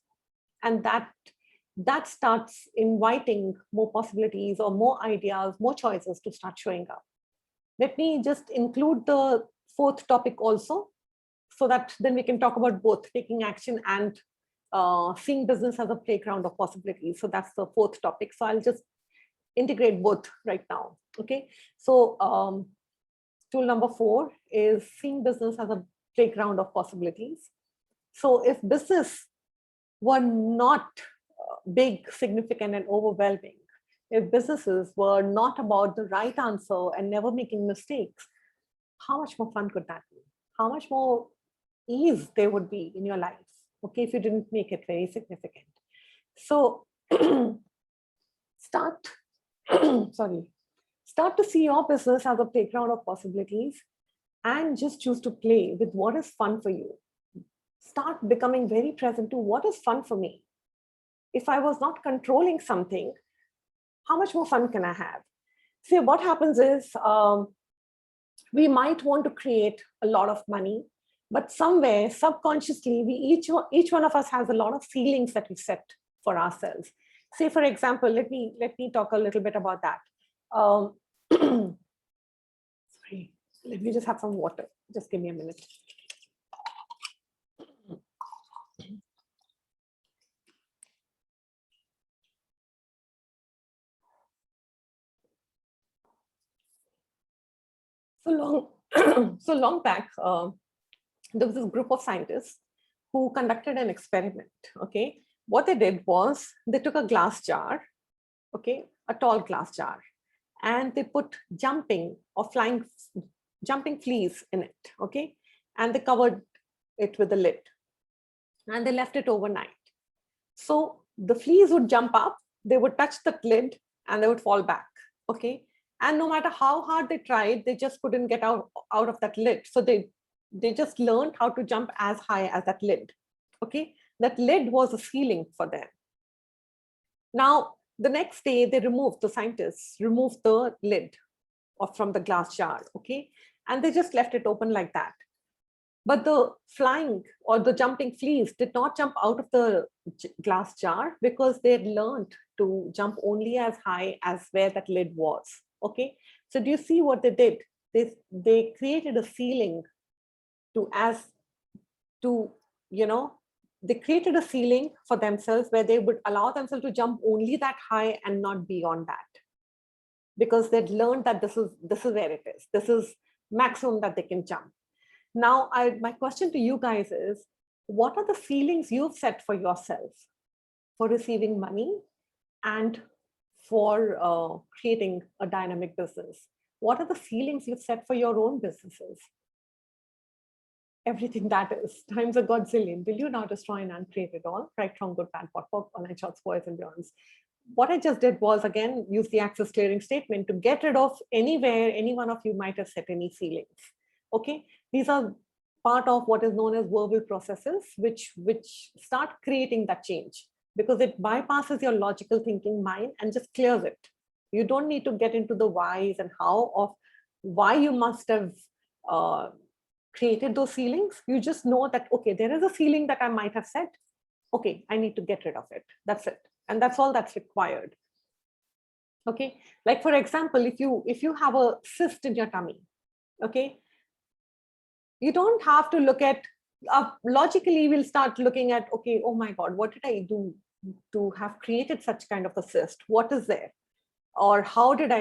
S1: And that starts inviting more possibilities or more ideas, more choices to start showing up. Let me just include the fourth topic also, so that then we can talk about both taking action and seeing business as a playground of possibilities. So that's the fourth topic. So I'll just integrate both right now. Okay, so tool number 4 is seeing business as a playground of possibilities. So if business were not big, significant, and overwhelming, if businesses were not about the right answer and never making mistakes, how much more fun could that be? How much more ease there would be in your life, okay, if you didn't make it very significant. So start to see your business as a playground of possibilities and just choose to play with what is fun for you. Start becoming very present to what is fun for me. If I was not controlling something, how much more fun can I have? See, what happens is we might want to create a lot of money, but somewhere subconsciously, we each one of us has a lot of ceilings that we set for ourselves. Say, for example, let me talk a little bit about that. Sorry, let me just have some water. Just give me a minute. So long back, there was this group of scientists who conducted an experiment. Okay, what they did was they took a glass jar, okay, a tall glass jar, and they put jumping fleas in it. Okay, and they covered it with a lid, and they left it overnight. So the fleas would jump up, they would touch the lid, and they would fall back. Okay. And no matter how hard they tried, they just couldn't get out of that lid. So they just learned how to jump as high as that lid. Okay, that lid was a ceiling for them. Now, the next day, the scientists removed the lid from the glass jar. Okay, and they just left it open like that. But the flying or the jumping fleas did not jump out of the glass jar because they had learned to jump only as high as where that lid was. Okay, so do you see what they did? They created a ceiling they created a ceiling for themselves where they would allow themselves to jump only that high and not beyond that, because they'd learned that this is where it is. This is maximum that they can jump. Now, my question to you guys is, what are the ceilings you've set for yourself for receiving money and for creating a dynamic business? What are the ceilings you've set for your own businesses? Everything that is, times a godzillion. Will you now destroy and uncreate it all? Right, wrong, good, bad, what, online shots, boys and beyonds. What I just did was, again, use the access clearing statement to get rid of anywhere any one of you might have set any ceilings. Okay, these are part of what is known as verbal processes, which start creating that change, because it bypasses your logical thinking mind and just clears it. You don't need to get into the whys and how of why you must have created those ceilings. You just know that, okay, there is a ceiling that I might have set. Okay, I need to get rid of it. That's it. And that's all that's required. Okay, like for example, if you have a cyst in your tummy, okay, you don't have to look at, logically we'll start looking at, okay, oh my God, what did I do to have created such kind of a cyst? What is there? Or how did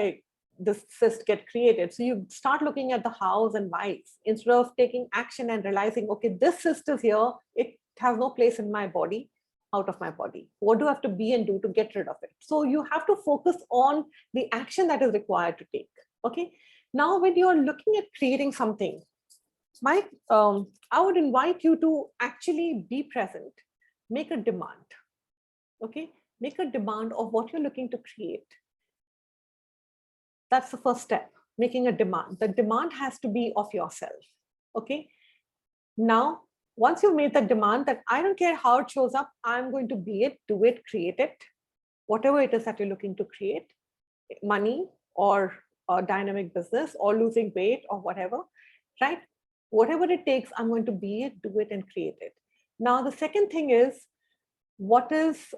S1: this cyst get created? So you start looking at the hows and whys instead of taking action and realizing, okay, this cyst is here, it has no place in my body, out of my body. What do I have to be and do to get rid of it? So you have to focus on the action that is required to take. Okay. Now, when you're looking at creating something, I would invite you to actually be present, make a demand. Okay. Make a demand of what you're looking to create. That's the first step, making a demand. The demand has to be of yourself. Okay. Now, once you've made that demand that I don't care how it shows up, I'm going to be it, do it, create it, whatever it is that you're looking to create, money or a dynamic business or losing weight or whatever, right? Whatever it takes, I'm going to be it, do it, and create it. Now, the second thing is, what is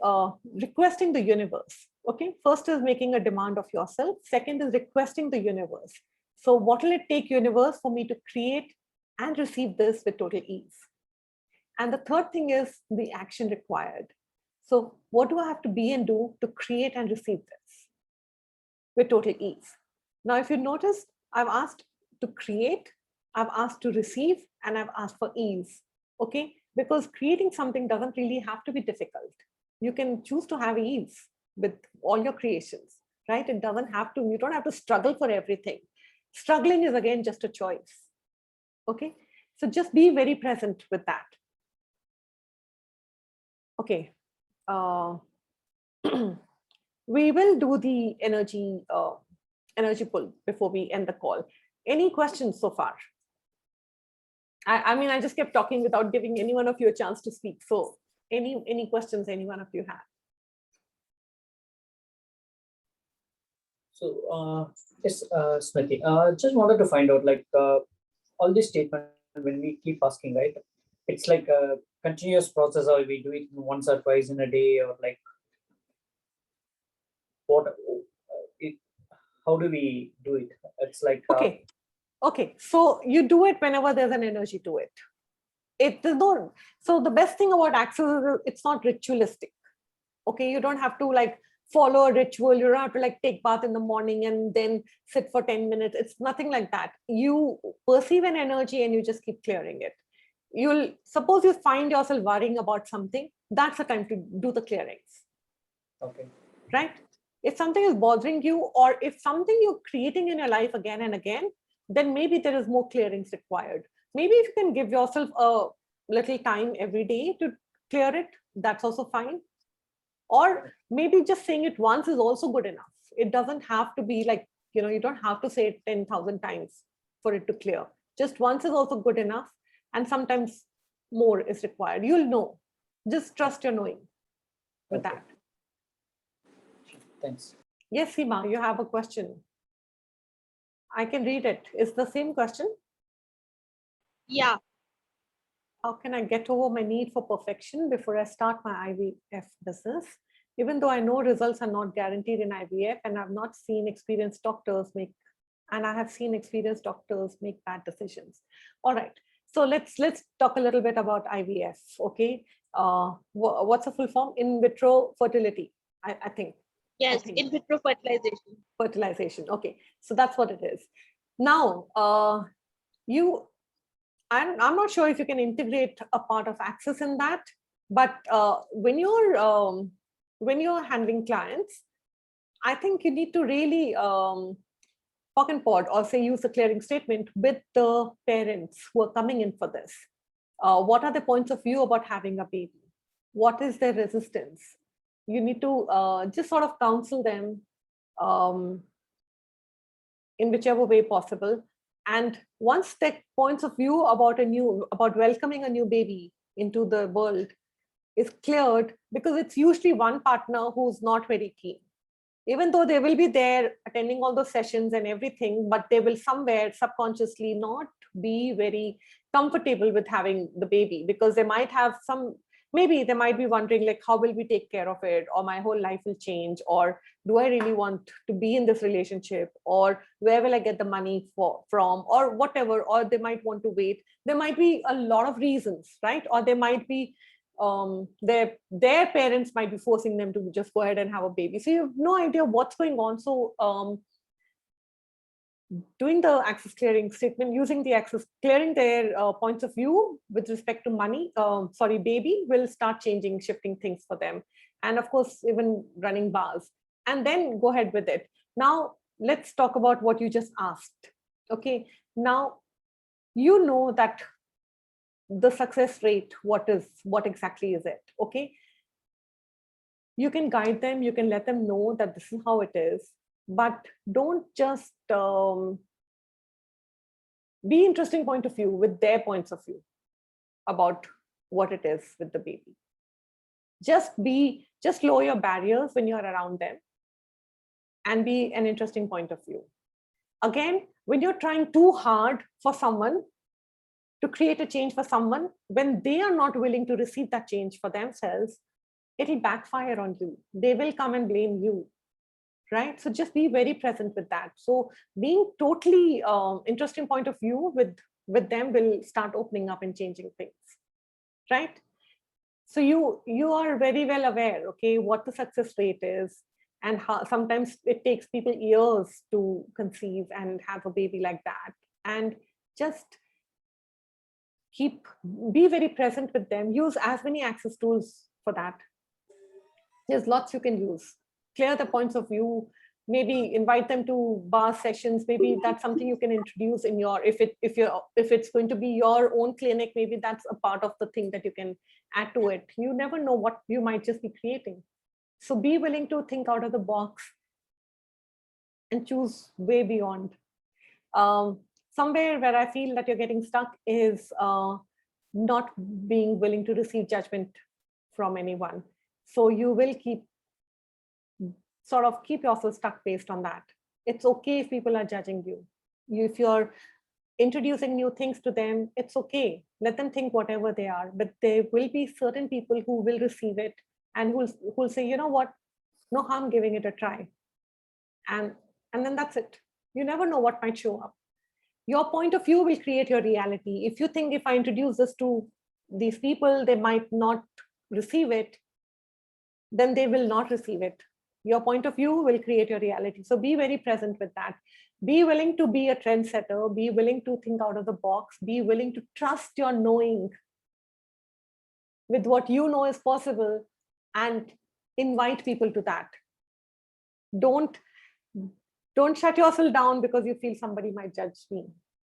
S1: requesting the universe? Okay, first is making a demand of yourself. Second is requesting the universe. So what will it take, universe, for me to create and receive this with total ease? And the third thing is the action required. So what do I have to be and do to create and receive this with total ease? Now, if you notice, I've asked to create, I've asked to receive, and I've asked for ease. Okay, because creating something doesn't really have to be difficult. You can choose to have ease with all your creations, right? It doesn't have to, you don't have to struggle for everything. Struggling is again just a choice. Okay, so just be very present with that. Okay, we will do the energy pull before we end the call. Any questions so far? I mean, I just kept talking without giving any one of you a chance to speak. So any questions any one of you have?
S2: So, yes, Smriti, just wanted to find out, like, all this statement, when we keep asking, right? It's like a continuous process, or we do it once or twice in a day, or like, how do we do it? It's like,
S1: Okay. Okay, so you do it whenever there's an energy to it. So the best thing about Access is it's not ritualistic. Okay, you don't have to like follow a ritual. You don't have to like take bath in the morning and then sit for 10 minutes. It's nothing like that. You perceive an energy and you just keep clearing it. You'll suppose you find yourself worrying about something, that's the time to do the clearings.
S2: okay.
S1: Right? If something is bothering you, or if something you're creating in your life again and again, then maybe there is more clearings required. Maybe if you can give yourself a little time every day to clear it, that's also fine. Or maybe just saying it once is also good enough. It doesn't have to be like, you don't have to say it 10,000 times for it to clear. Just once is also good enough. And sometimes more is required. You'll know. Just trust your knowing with
S2: Okay.
S1: that.
S2: Thanks.
S1: Yes, Seema, you have a question. I can read it. It's the same question.
S7: Yeah,
S1: How can I get over my need for perfection before I start my IVF business? Even though I know results are not guaranteed in IVF, and I've not seen experienced doctors make, and I have seen experienced doctors make bad decisions. All right. So let's talk a little bit about IVF. Okay. What's the full form? In vitro fertility. I think.
S7: yes,
S1: think.
S7: in vitro fertilization.
S1: Fertilization. Okay. So that's what it is. Now, I'm not sure if you can integrate a part of Access in that, but when you're handling clients, I think you need to really talk and pod, or say use a clearing statement with the parents who are coming in for this. What are the points of view about having a baby? What is their resistance? You need to just sort of counsel them in whichever way possible. And once the points of view about welcoming a new baby into the world is cleared, because it's usually one partner who's not very keen, even though they will be there attending all those sessions and everything, but they will somewhere subconsciously not be very comfortable with having the baby, because they might have some maybe they might be wondering, like, how will we take care of it? Or my whole life will change, or do I really want to be in this relationship, or where will I get the money from, or whatever, or they might want to wait. There might be a lot of reasons, right? Or they might be their parents might be forcing them to just go ahead and have a baby. So you have no idea what's going on. So doing the access clearing statement, using the access clearing their points of view with respect to money, baby, will start shifting things for them. And of course, even running bars, and then go ahead with it. Now, let's talk about what you just asked. Okay, now, you know that the success rate, what exactly is it? Okay, you can guide them, you can let them know that this is how it is, but don't just be interesting point of view with their points of view about what it is with the baby. Just lower your barriers when you're around them and be an interesting point of view. Again, when you're trying too hard for someone to create a change for someone, when they are not willing to receive that change for themselves, it'll backfire on you. They will come and blame you, right? So just be very present with that. So being totally interesting point of view with them will start opening up and changing things, right? So you are very well aware, okay, what the success rate is, and how sometimes it takes people years to conceive and have a baby like that. And just be very present with them. Use as many access tools for that. There's lots you can use. Clear the points of view, maybe invite them to bar sessions. Maybe that's something you can introduce in your, if it's going to be your own clinic, maybe that's a part of the thing that you can add to it. You never know what you might just be creating. So be willing to think out of the box and choose way beyond. Somewhere where I feel that you're getting stuck is not being willing to receive judgment from anyone. So you will keep yourself stuck based on that. It's okay if people are judging you. If you're introducing new things to them, it's okay. Let them think whatever they are, but there will be certain people who will receive it and who'll say, you know what, no harm giving it a try. And then that's it. You never know what might show up. Your point of view will create your reality. If you think, if I introduce this to these people, they might not receive it, then they will not receive it. Your point of view will create your reality. So be very present with that. Be willing to be a trendsetter. Be willing to think out of the box. Be willing to trust your knowing with what you know is possible and invite people to that. Don't shut yourself down because you feel somebody might judge me.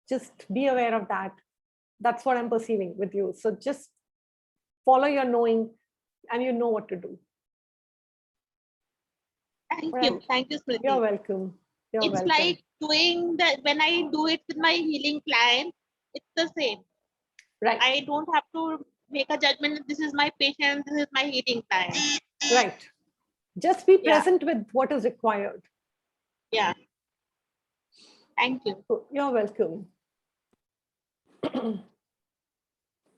S1: Just be aware of that. That's what I'm perceiving with you. So just follow your knowing and you know what to do.
S7: Thank you, Smriti.
S1: You're welcome.
S7: It's like doing that when I do it with my healing client, it's the same.
S1: Right.
S7: I don't have to make a judgment that this is my patient, this is my healing client.
S1: Right. Just be present with what is required.
S7: Yeah. Thank you.
S1: You're welcome.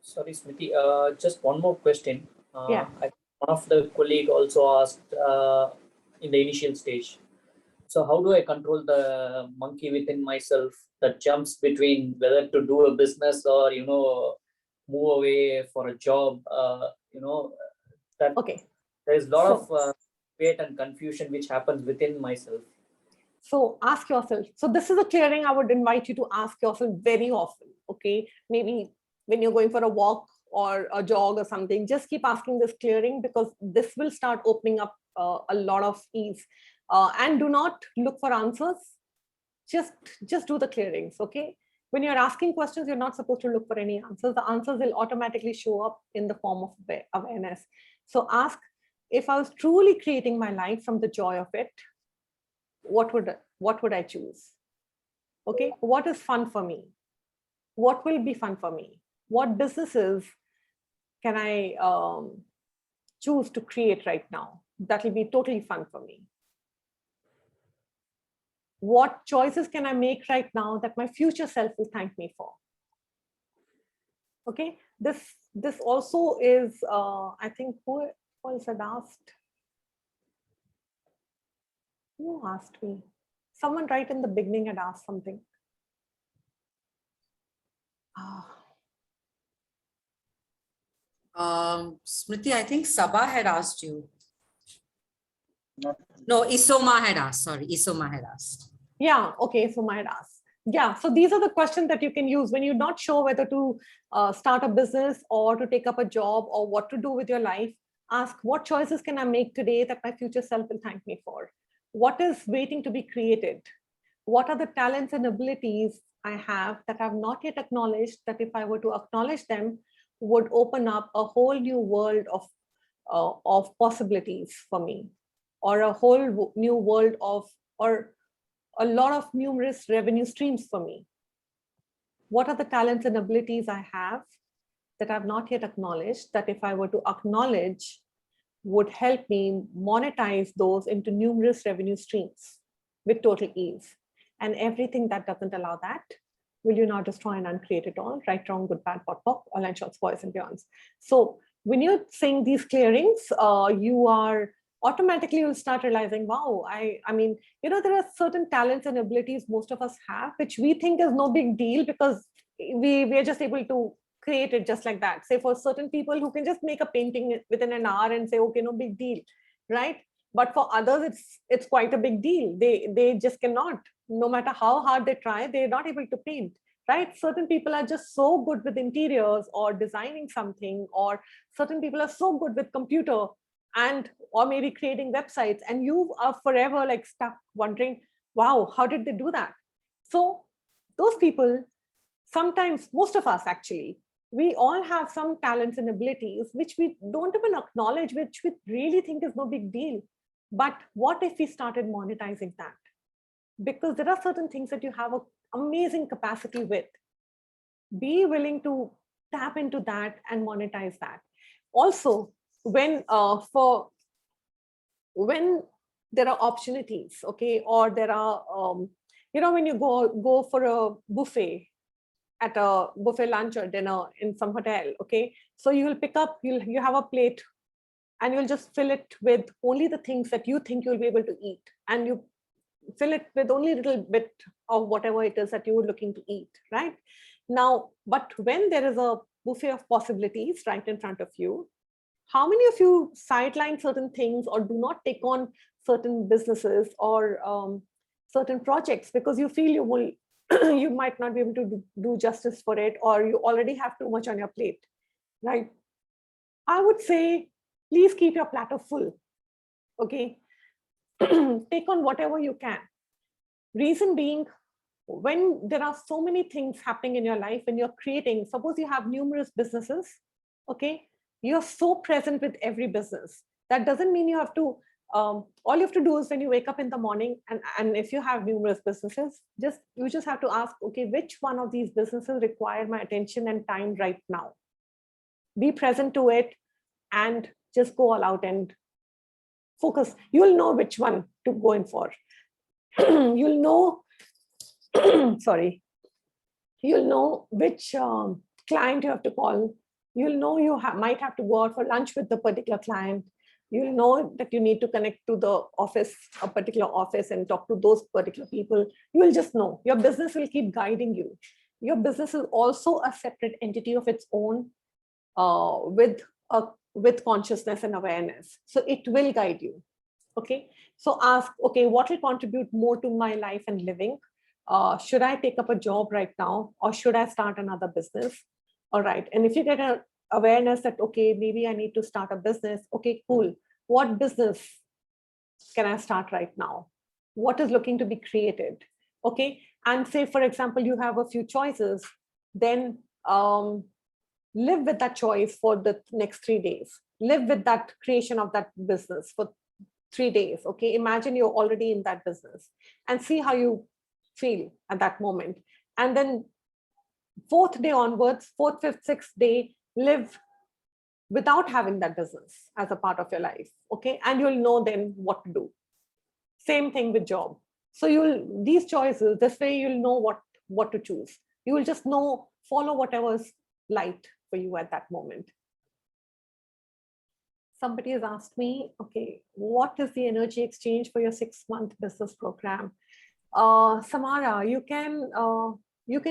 S2: Sorry, Smriti, just one more question.
S1: Yeah.
S2: One of the colleague also asked in the initial stage. So how do I control the monkey within myself that jumps between whether to do a business or, move away for a job, that
S1: okay.
S2: There's a lot of weight and confusion which happens within myself.
S1: So ask yourself. So this is a clearing I would invite you to ask yourself very often. Okay. Maybe when you're going for a walk or a jog or something, just keep asking this clearing, because this will start opening up a lot of ease. And do not look for answers. Just do the clearings. Okay. When you're asking questions, you're not supposed to look for any answers. The answers will automatically show up in the form of awareness. So ask, if I was truly creating my life from the joy of it, what would I choose? Okay, what is fun for me? What will be fun for me? What businesses can I choose to create right now? That will be totally fun for me. What choices can I make right now that my future self will thank me for? Okay, this this also is, I think, who else had asked? Who asked me? Someone right in the beginning had asked something.
S3: Smriti, I think Sabha had asked you.
S5: Not
S3: No, Isoma had asked. Sorry, Isoma had asked.
S1: Yeah, okay, so might ask. Yeah, so these are the questions that you can use when you're not sure whether to start a business or to take up a job or what to do with your life. Ask, what choices can I make today that my future self will thank me for? What is waiting to be created? What are the talents and abilities I have that I've not yet acknowledged, that if I were to acknowledge them, would open up a whole new world of possibilities for me, or a whole new world of, or a lot of numerous revenue streams for me? What are the talents and abilities I have that I've not yet acknowledged, that if I were to acknowledge, would help me monetize those into numerous revenue streams with total ease? And everything that doesn't allow that, will you now destroy and uncreate it all? Right, wrong, good, bad, pot, pop, online shots, boys and beyonds. So when you're saying these clearings, you are automatically, you'll start realizing, wow, I mean, you know, there are certain talents and abilities most of us have, which we think is no big deal because we're just able to create it just like that. Say for certain people who can just make a painting within an hour and say, okay, no big deal, right? But for others, it's quite a big deal. They just cannot, no matter how hard they try, they're not able to paint, right? Certain people are just so good with interiors or designing something, or certain people are so good with computer and, or maybe creating websites, and you are forever like stuck wondering, wow, how did they do that? So those people, sometimes, most of us actually, we all have some talents and abilities which we don't even acknowledge, which we really think is no big deal. But what if we started monetizing that? Because there are certain things that you have an amazing capacity with. Be willing to tap into that and monetize that. Also, when there are opportunities, okay, or there are, you know, when you go for a buffet, at a buffet lunch or dinner in some hotel, okay, so you will pick up, you have a plate and you'll just fill it with only the things that you think you'll be able to eat, and you fill it with only a little bit of whatever it is that you were looking to eat, right? Now, but when there is a buffet of possibilities right in front of you, how many of you sideline certain things or do not take on certain businesses or certain projects because you feel you will you might not be able to do justice for it, or you already have too much on your plate, right? I would say, please keep your platter full, okay? Take on whatever you can. Reason being, when there are so many things happening in your life, when you're creating, suppose you have numerous businesses, okay? You're so present with every business. That doesn't mean you have to, all you have to do is when you wake up in the morning, and if you have numerous businesses, you just have to ask, okay, which one of these businesses require my attention and time right now? Be present to it and just go all out and focus. You'll know which one to go in for. You'll know, sorry, you'll know which client you have to call. You'll know you might have to go out for lunch with the particular client. You'll know that you need to connect to the office, a particular office, and talk to those particular people. You will just know. Your business will keep guiding you. Your business is also a separate entity of its own, with consciousness and awareness. So it will guide you. Okay. So ask, okay, what will contribute more to my life and living? Should I take up a job right now, or should I start another business? All right. And if you get an awareness that, okay, maybe I need to start a business. Okay, cool. What business can I start right now? What is looking to be created? Okay. And say, for example, you have a few choices, then live with that choice for the next 3 days. Live with that creation of that business for 3 days. Okay. Imagine you're already in that business and see how you feel at that moment. And then 4th day onwards, 4th, 5th, 6th day, live without having that business as a part of your life. Okay. And you'll know then what to do. Same thing with job. So these choices, this way you'll know what to choose. You will just know, follow whatever's light for you at that moment. Somebody has asked me, okay, what is the energy exchange for your 6-month business program? Samara, you can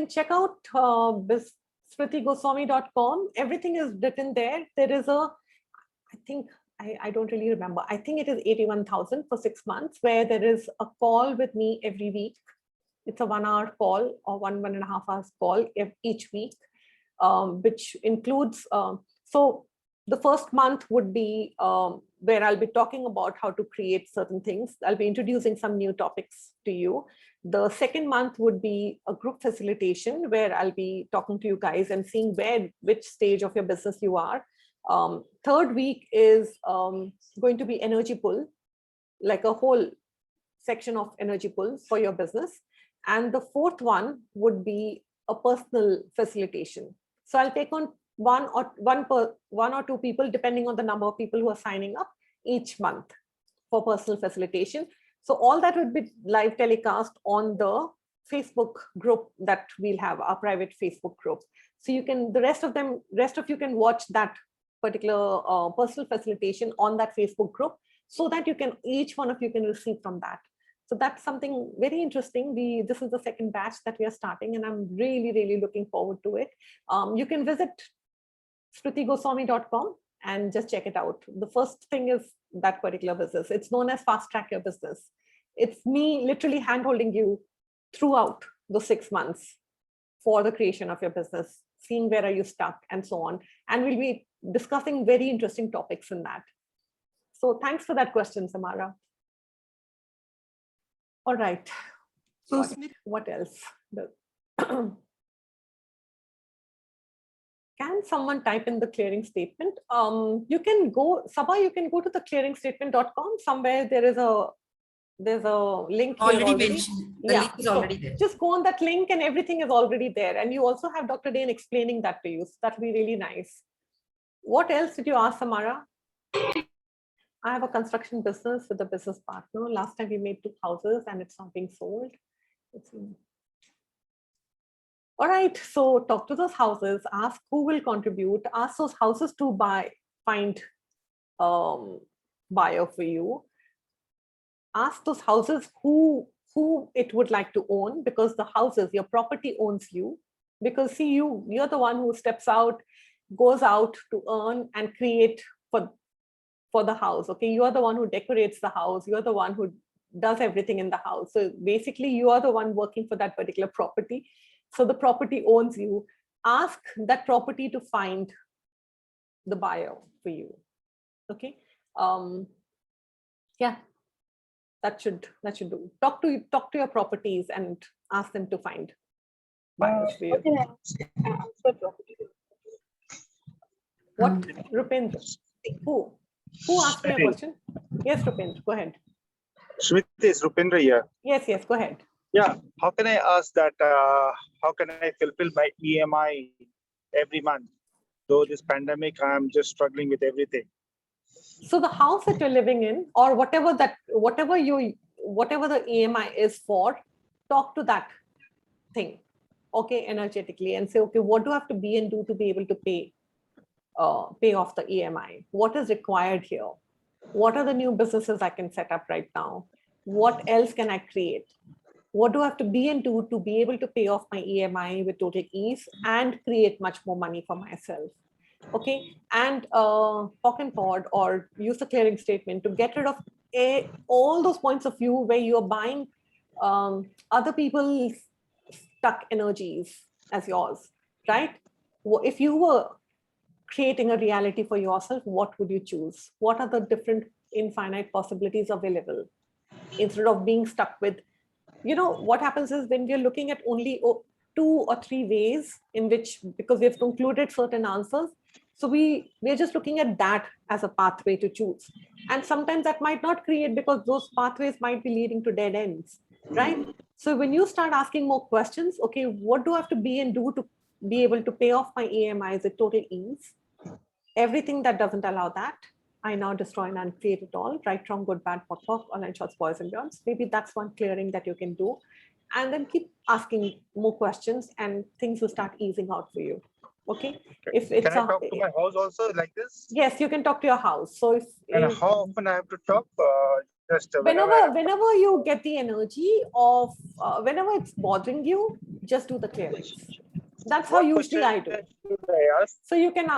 S1: check out smritigoswami.com. Everything is written there. There is a, I think, I don't really remember. I think it is 81,000 for 6 months, where there is a call with me every week. It's a 1-hour call or 1.5 hours call each week, which includes, so the first month would be where I'll be talking about how to create certain things. I'll be introducing some new topics to you. The second month would be a group facilitation where I'll be talking to you guys and seeing which stage of your business you are. Third week is going to be energy pull, like a whole section of energy pull for your business. And the fourth one would be a personal facilitation. So I'll take on one or two people, depending on the number of people who are signing up each month for personal facilitation. So all that would be live telecast on the Facebook group that we'll have, our private Facebook group. So you can, the rest of you can watch that particular personal facilitation on that Facebook group, so that you can, each one of you can receive from that. So that's something very interesting. This is the second batch that we are starting, and I'm really, really looking forward to it. You can visit smritigoswami.com and just check it out. The first thing is that particular business. It's known as Fast Track Your Business. It's me literally hand-holding you throughout the 6 months for the creation of your business, seeing where are you stuck and so on. And we'll be discussing very interesting topics in that. So thanks for that question, Samara. All right.
S6: So
S1: What else? Can someone type in the clearing statement? You can go, Sabha, you can go to the clearingstatement.com. Somewhere there's a link here
S3: Already
S1: already.
S3: mentioned. The
S1: Yeah,
S3: link is
S1: so
S3: already there.
S1: just go on that link and everything is already there. And you also have Dr. Dane explaining that to you. So that'll be really nice. What else did you ask, Samara? I have a construction business with a business partner. Last time we made 2 houses and it's not being sold. All right, so talk to those houses, ask who will contribute, ask those houses to find buyer for you. Ask those houses who it would like to own, because the houses, your property owns you. Because see, you're the one who steps out, goes out to earn and create for the house. Okay, you are the one who decorates the house. You're the one who does everything in the house. So basically, you are the one working for that particular property. So the property owns you. Ask that property to find the buyer for you. Okay. Yeah, that should do. Talk to your properties and ask them to find buyers for you. What, Rupendra? Who asked me a question? Yes, Rupendra, go ahead.
S5: Smriti, is Rupendra here?
S1: Yes, go ahead.
S5: Yeah, how can I ask that, how can I fulfill my EMI every month? Though this pandemic, I'm just struggling with everything.
S1: So the house that you're living in, or whatever the EMI is for, talk to that thing, okay, energetically, and say, okay, what do I have to be and do to be able to pay off the EMI? What is required here? What are the new businesses I can set up right now? What else can I create? What do I have to be and do to be able to pay off my EMI with total ease and create much more money for myself? Okay, and POC and POD, or use the clearing statement to get rid of all those points of view where you're buying other people's stuck energies as yours, right? If you were creating a reality for yourself, what would you choose? What are the different infinite possibilities available? Instead of being stuck with, what happens is when we're looking at only 2 or 3 ways in which, because we've concluded certain answers, so we're just looking at that as a pathway to choose. And sometimes that might not create, because those pathways might be leading to dead ends, right? So when you start asking more questions, okay, what do I have to be and do to be able to pay off my EMIs at total ease? Everything that doesn't allow that, I now destroy and uncreate it all, right, wrong, good, bad, POC, online shots, boys and beyonds. Maybe that's one clearing that you can do. And then keep asking more questions and things will start easing out for you. Okay. If it's
S5: Can I talk to my house also like this?
S1: yes, you can talk to your house. So
S5: And
S1: if
S5: how often I have to talk? Just whenever I have
S1: whenever you get the energy of whenever it's bothering you, just do the clearance. That's how
S5: What
S1: usually I do.
S5: question should I ask?
S1: So you can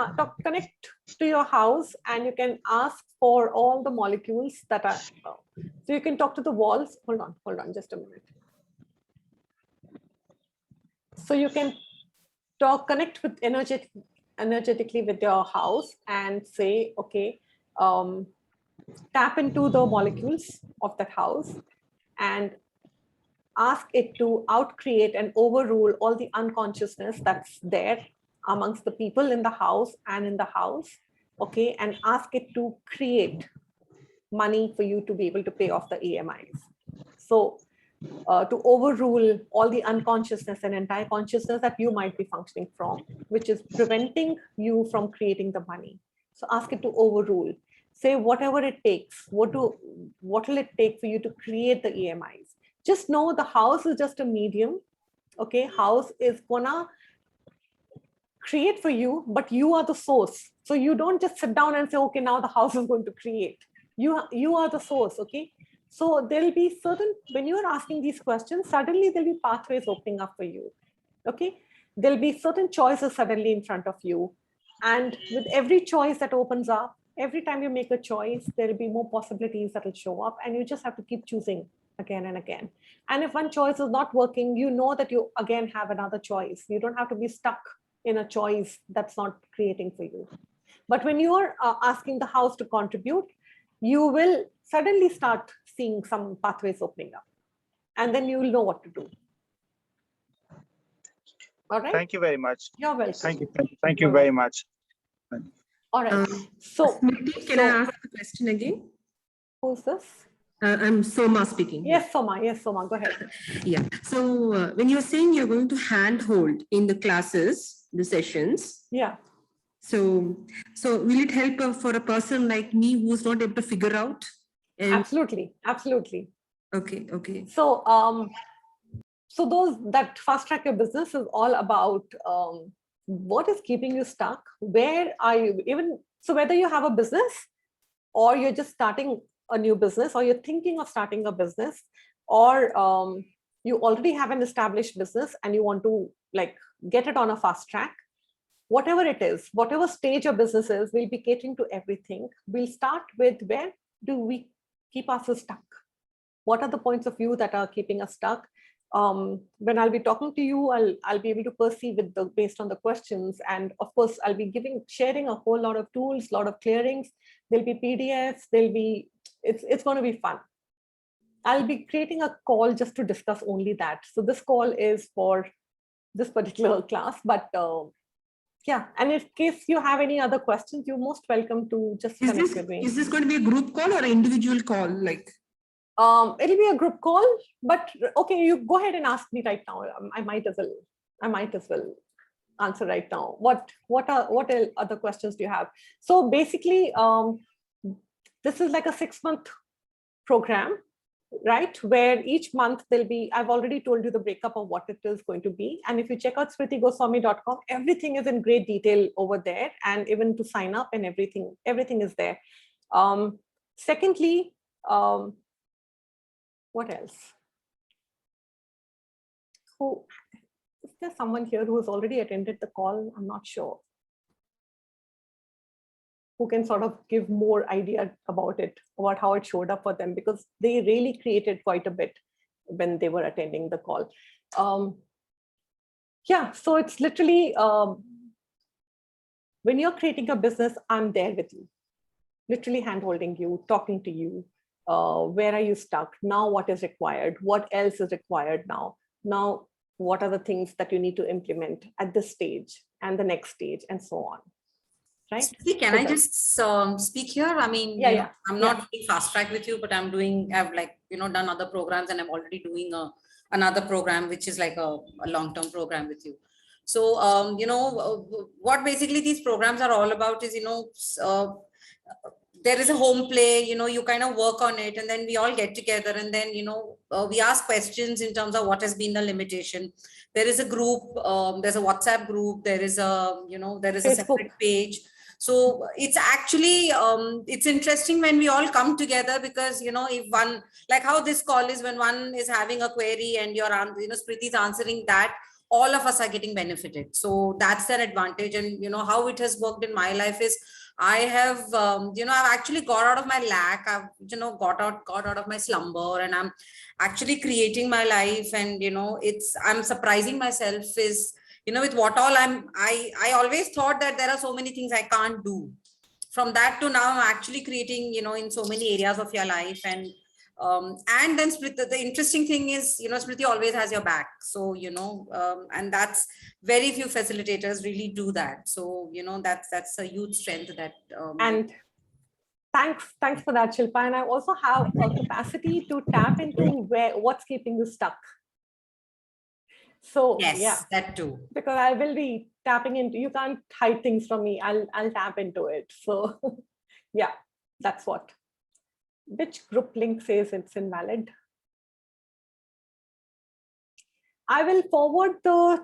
S1: connect to your house and you can ask for all the molecules that are. So you can talk to the walls. Hold on, just a minute. So you can connect with energetically with your house and say, okay, tap into the molecules of that house and ask it to outcreate and overrule all the unconsciousness that's there amongst the people in the house and in the house, okay, and ask it to create money for you to be able to pay off the EMIs. So to overrule all the unconsciousness and entire consciousness that you might be functioning from, which is preventing you from creating the money. So ask it to overrule. Say whatever it takes. What will it take for you to create the EMIs? Just know the house is just a medium. Okay, house is gonna create for you, but you are the source. So you don't just sit down and say, okay, now the house is going to create. You are the source. Okay. So there'll be certain, when you're asking these questions, suddenly there'll be pathways opening up for you. Okay. There'll be certain choices suddenly in front of you. And with every choice that opens up, every time you make a choice, there'll be more possibilities that will show up, and you just have to keep choosing again and again. And if one choice is not working, you know that you again have another choice. You don't have to be stuck in a choice that's not creating for you. But when you are asking the house to contribute, you will suddenly start seeing some pathways opening up, and then you will know what to do. All right.
S5: Thank you very much.
S1: You're welcome.
S5: Thank you very much.
S1: All right. So
S6: can I ask the question again?
S1: Who's this?
S6: I'm Soma speaking.
S1: Yes, Soma. Yes, Soma. Go ahead.
S6: Yeah. So when you're saying you're going to handhold in the classes, the sessions.
S1: Yeah.
S6: So will it help for a person like me who's not able to figure out?
S1: Absolutely. Absolutely.
S6: Okay. Okay.
S1: So, that fast track your business is all about what is keeping you stuck. Where are you? So whether you have a business or you're just starting a new business, or you're thinking of starting a business, or you already have an established business and you want to get it on a fast track, whatever it is, whatever stage your business is, we'll be catering to everything. We'll start with, where do we keep ourselves stuck? What are the points of view that are keeping us stuck? When I'll be talking to you, I'll be able to perceive it based on the questions. And of course, I'll be sharing a whole lot of tools, lot of clearings. There'll be PDFs, it's going to be fun. I'll be creating a call just to discuss only that. So this call is for this particular class, but yeah. And in case you have any other questions, you're most welcome to just connect with me.
S6: Is this going to be a group call or an individual call?
S1: It'll be a group call, but okay, you go ahead and ask me right now. I might as well answer right now. What other questions do you have? So basically, this is like a 6-month program, right? Where each month there'll be, I've already told you the breakup of what it is going to be. And if you check out smritigoswami.com, everything is in great detail over there, and even to sign up and everything is there. Secondly, what else? Is there someone here who has already attended the call? I'm not sure. Who can sort of give more idea about it, about how it showed up for them, because they really created quite a bit when they were attending the call. Yeah, so it's literally, when you're creating a business, I'm there with you, literally hand-holding you, talking to you. Where are you stuck? Now what is required? What else is required now? Now, what are the things that you need to implement at this stage and the next stage, and so on? Right?
S3: Can I just speak here? I mean,
S1: yeah,
S3: I'm not doing fast track with you, but I've done other programs, and I'm already doing another program, which is like a long-term program with you. So, what basically these programs are all about is, there is a home play, you kind of work on it, and then we all get together, and then, we ask questions in terms of what has been the limitation. There is a group, there's a WhatsApp group, there is a, there is a separate
S1: Facebook.
S3: page. So it's actually, it's interesting when we all come together, because, if one, like how this call is, when one is having a query and Smriti is answering that, all of us are getting benefited. So that's an advantage. And, how it has worked in my life is, I have, I've actually got out of my lack. I've, got out of my slumber, and I'm actually creating my life. And, I'm surprising myself is, with what all I always thought that there are so many things I can't do. From that to now, I'm actually creating, in so many areas of your life. And then Smriti, the interesting thing is, Smriti always has your back. So, and that's very few facilitators really do that. So, that's a huge strength that.
S1: And thanks for that, Shilpa. And I also have a capacity to tap into what's keeping you stuck. So
S3: yes,
S1: yeah,
S3: that too.
S1: because I will be tapping into, you can't hide things from me. I'll tap into it. So yeah, that's what. Which group link says it's invalid? I will forward the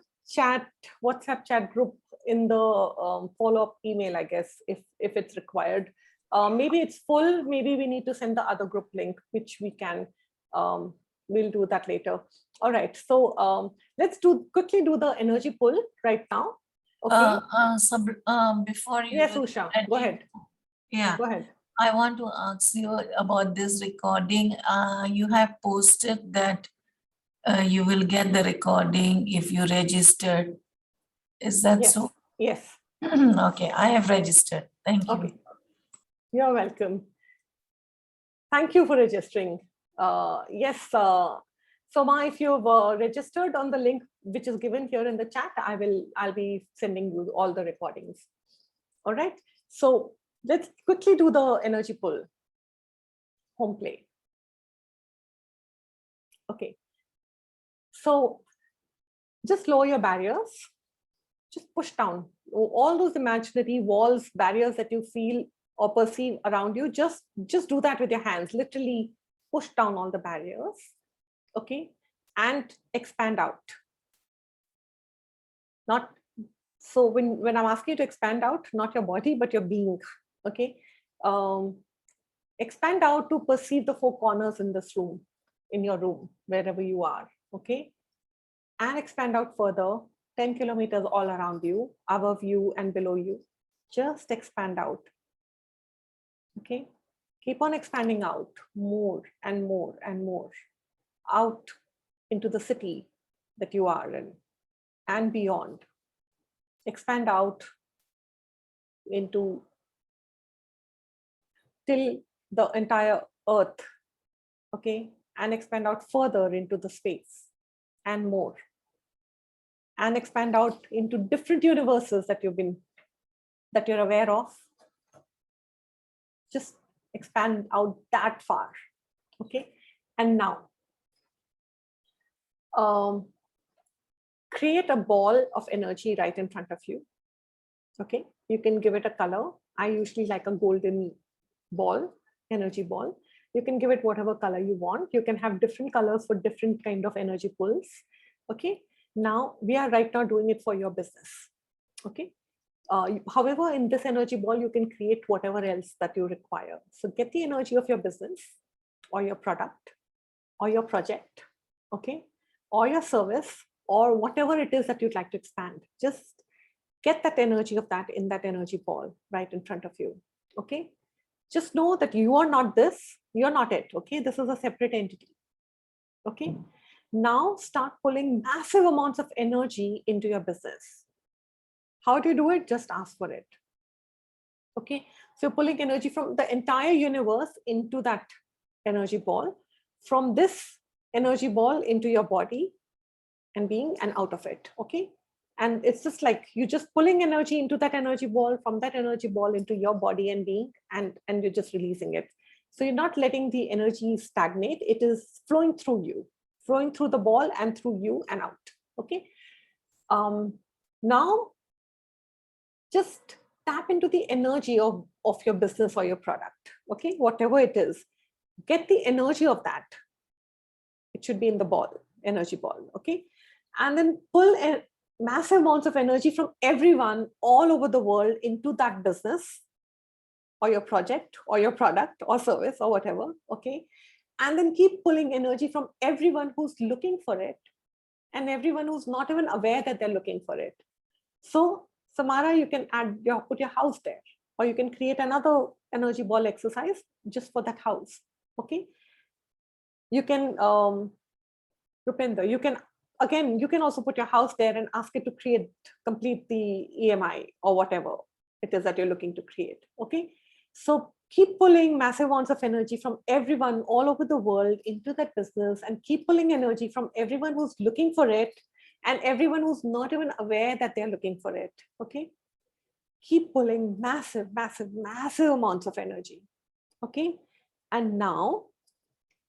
S1: WhatsApp chat group in the follow-up email, I guess, if it's required. Maybe it's full, maybe we need to send the other group link, which we can, we'll do that later. All right, so let's quickly do the energy pull right now. Okay.
S8: So before you.
S1: Yes, Usha, go ahead.
S8: Yeah.
S1: Go ahead.
S8: I want to ask you about this recording. You have posted that you will get the recording if you registered. Is that
S1: Yes.
S8: so?
S1: Yes.
S8: Okay, I have registered. Thank you.
S1: Okay. You're welcome. Thank you for registering. Yes, Soma, if you've registered on the link which is given here in the chat, I'll be sending you all the recordings. All right. So let's quickly do the energy pull. Home play. Okay. So just lower your barriers. Just push down all those imaginary walls, barriers that you feel or perceive around you. Just do that with your hands. Literally push down all the barriers. Okay, and expand out. Not so when I'm asking you to expand out, not your body but your being. Okay, expand out to perceive the four corners in this room, in your room, wherever you are. Okay, and expand out further, 10 kilometers all around you, above you and below you. Just expand out. Okay, keep on expanding out more and more and more, out into the city that you are in and beyond. Expand out into till the entire earth. Okay, and expand out further into the space and more, and expand out into different universes that you're aware of. Just expand out that far. Okay, and now create a ball of energy right in front of you. Okay, you can give it a color. I usually like a golden ball, energy ball. You can give it whatever color you want. You can have different colors for different kind of energy pulls. Okay, now we are right now doing it for your business. Okay, however, in this energy ball, you can create whatever else that you require. So get the energy of your business or your product or your project, okay, or your service or whatever it is that you'd like to expand. Just get that energy of that in that energy ball right in front of you. Okay, just know that you are not this, you're not it. Okay, this is a separate entity. Okay, now start pulling massive amounts of energy into your business. How do you do it? Just ask for it. Okay, so pulling energy from the entire universe into that energy ball, from this energy ball into your body and being and out of it. Okay, and it's just like you just pulling energy into that energy ball, from that energy ball into your body and being, and you're just releasing it. So you're not letting the energy stagnate. It is flowing through you, flowing through the ball and through you and out. Okay, now just tap into the energy of of your business or your product. Okay, whatever it is, get the energy of that. It should be in the ball, energy ball. Okay, and then pull massive amounts of energy from everyone all over the world into that business or your project or your product or service or whatever. Okay, and then keep pulling energy from everyone who's looking for it and everyone who's not even aware that they're looking for it. So Samara, you can put your house there, or you can create another energy ball exercise just for that house. Okay, you can Rupinder, you can also put your house there and ask it to complete the EMI or whatever it is that you're looking to create. Okay, so keep pulling massive amounts of energy from everyone all over the world into that business, and keep pulling energy from everyone who's looking for it and everyone who's not even aware that they're looking for it. Okay, keep pulling massive amounts of energy. Okay, and now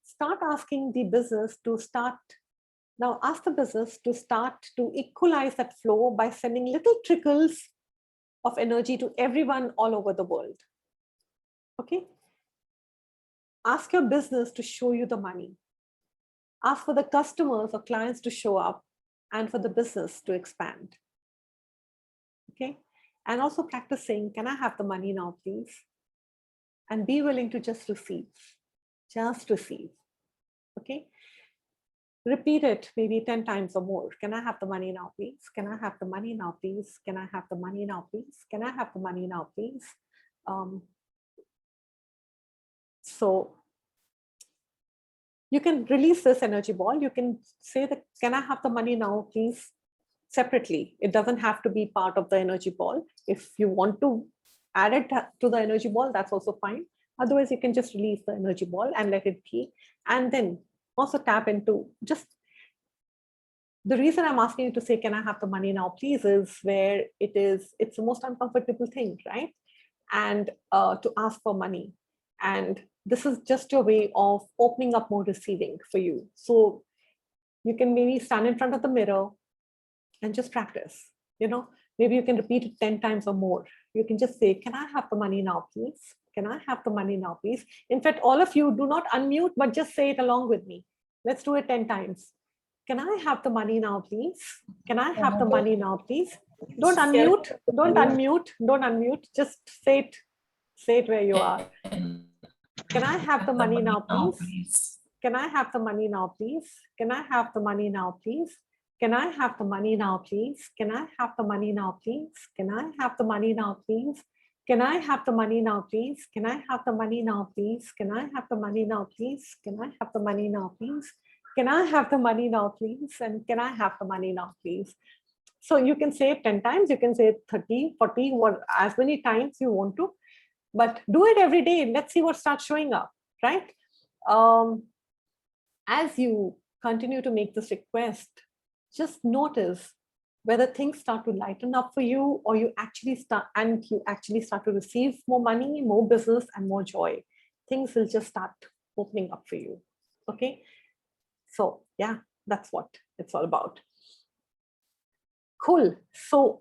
S1: start asking the business to start. Now ask the business to start to equalize that flow by sending little trickles of energy to everyone all over the world. Okay, ask your business to show you the money. Ask for the customers or clients to show up and for the business to expand. Okay, and also practice saying, can I have the money now, please? And be willing to just receive. Okay, repeat it maybe 10 times or more. Can I have the money now, please? Can I have the money now, please? Can I have the money now, please? Can I have the money now, please? So you can release this energy ball. You can say that, can I have the money now, please? Separately. It doesn't have to be part of the energy ball. If you want to add it to the energy ball, that's also fine. Otherwise, you can just release the energy ball and let it be. And then also tap into just the reason I'm asking you to say, can I have the money now, please, is where it's the most uncomfortable thing, right? And to ask for money. And this is just your way of opening up more receiving for you. So you can maybe stand in front of the mirror and just practice. Maybe you can repeat it 10 times or more. You can just say, can I have the money now, please? Can I have the money now, please? In fact, all of you do not unmute, but just say it along with me. Let's do it 10 times. Can I have the money now, please? Can I have the money now, please? Don't unmute, don't unmute. Just say it where you are. Can I have the money now, please? Can I have the money now, please? Can I have the money now, please? Can I have the money now, please? Can I have the money now, please? Can I have the money now, please? Can I have the money now, please? Can I have the money now, please? Can I have the money now, please? Can I have the money now, please? Can I have the money now, please? And can I have the money now, please? So you can say it 10 times, you can say it 30, 40, or as many times you want to, but do it every day. Let's see what starts showing up, right? As you continue to make this request, just notice whether things start to lighten up for you, or you actually start to receive more money, more business, and more joy. Things will just start opening up for you. Okay. So yeah, that's what it's all about. Cool. So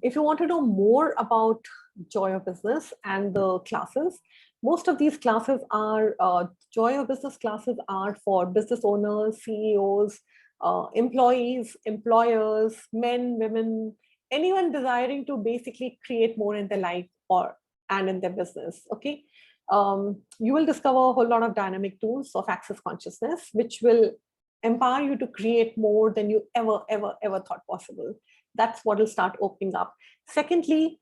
S1: if you want to know more about Joy of Business and the classes, most of these classes are Joy of Business classes are for business owners, CEOs, employees, employers, men, women, anyone desiring to basically create more in their life and in their business. Okay. You will discover a whole lot of dynamic tools of access consciousness, which will empower you to create more than you ever thought possible. That's what will start opening up. Secondly,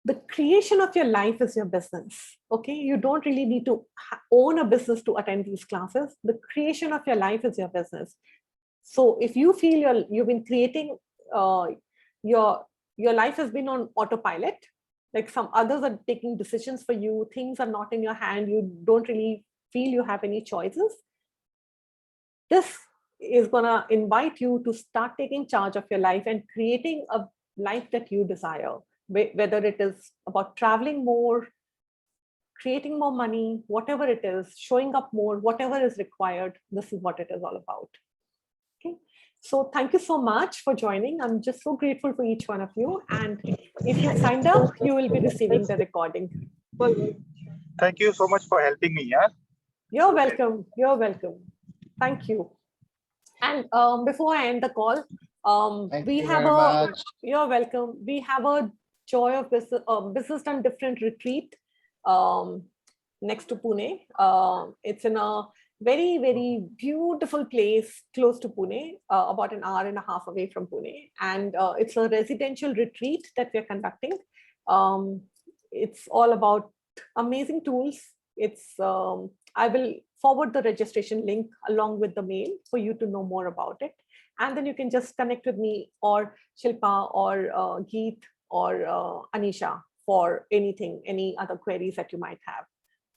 S1: the creation of your life is your business. Okay, you don't really need to own a business to attend these classes. The creation of your life is your business. So if you feel you've been creating, your life has been on autopilot, like some others are taking decisions for you, things are not in your hand, you don't really feel you have any choices, this is going to invite you to start taking charge of your life and creating a life that you desire, whether it is about traveling more, creating more money, whatever it is, showing up more, whatever is required. This is what it is all about. Okay. So thank you so much for joining. I'm just so grateful for each one of you. And if you signed up, you will be receiving the recording.
S5: Thank you so much for helping me. Yeah.
S1: You're welcome. You're welcome. Thank you. And before I end the call, we have you're welcome. We have a Joy of Business Done Different retreat next to Pune. It's in a very, very beautiful place close to Pune, about an hour and a half away from Pune. And it's a residential retreat that we're conducting. It's all about amazing tools. It's I will forward the registration link along with the mail for you to know more about it. And then you can just connect with me or Shilpa or Geet or Anisha for anything, any other queries that you might have.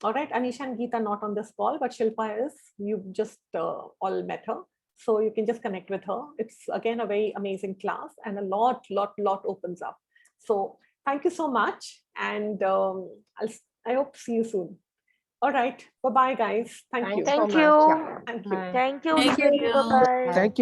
S1: All right, Anisha and Geet are not on this call, but Shilpa is. You've just all met her. So you can just connect with her. It's again a very amazing class and a lot opens up. So thank you so much. And I hope to see you soon. All right. Bye-bye, guys. Thank you.
S9: Thank
S1: so
S9: you.
S1: much. Yeah, thank you.
S9: Thank you.
S8: Thank you.
S9: Bye-bye.
S10: Thank you.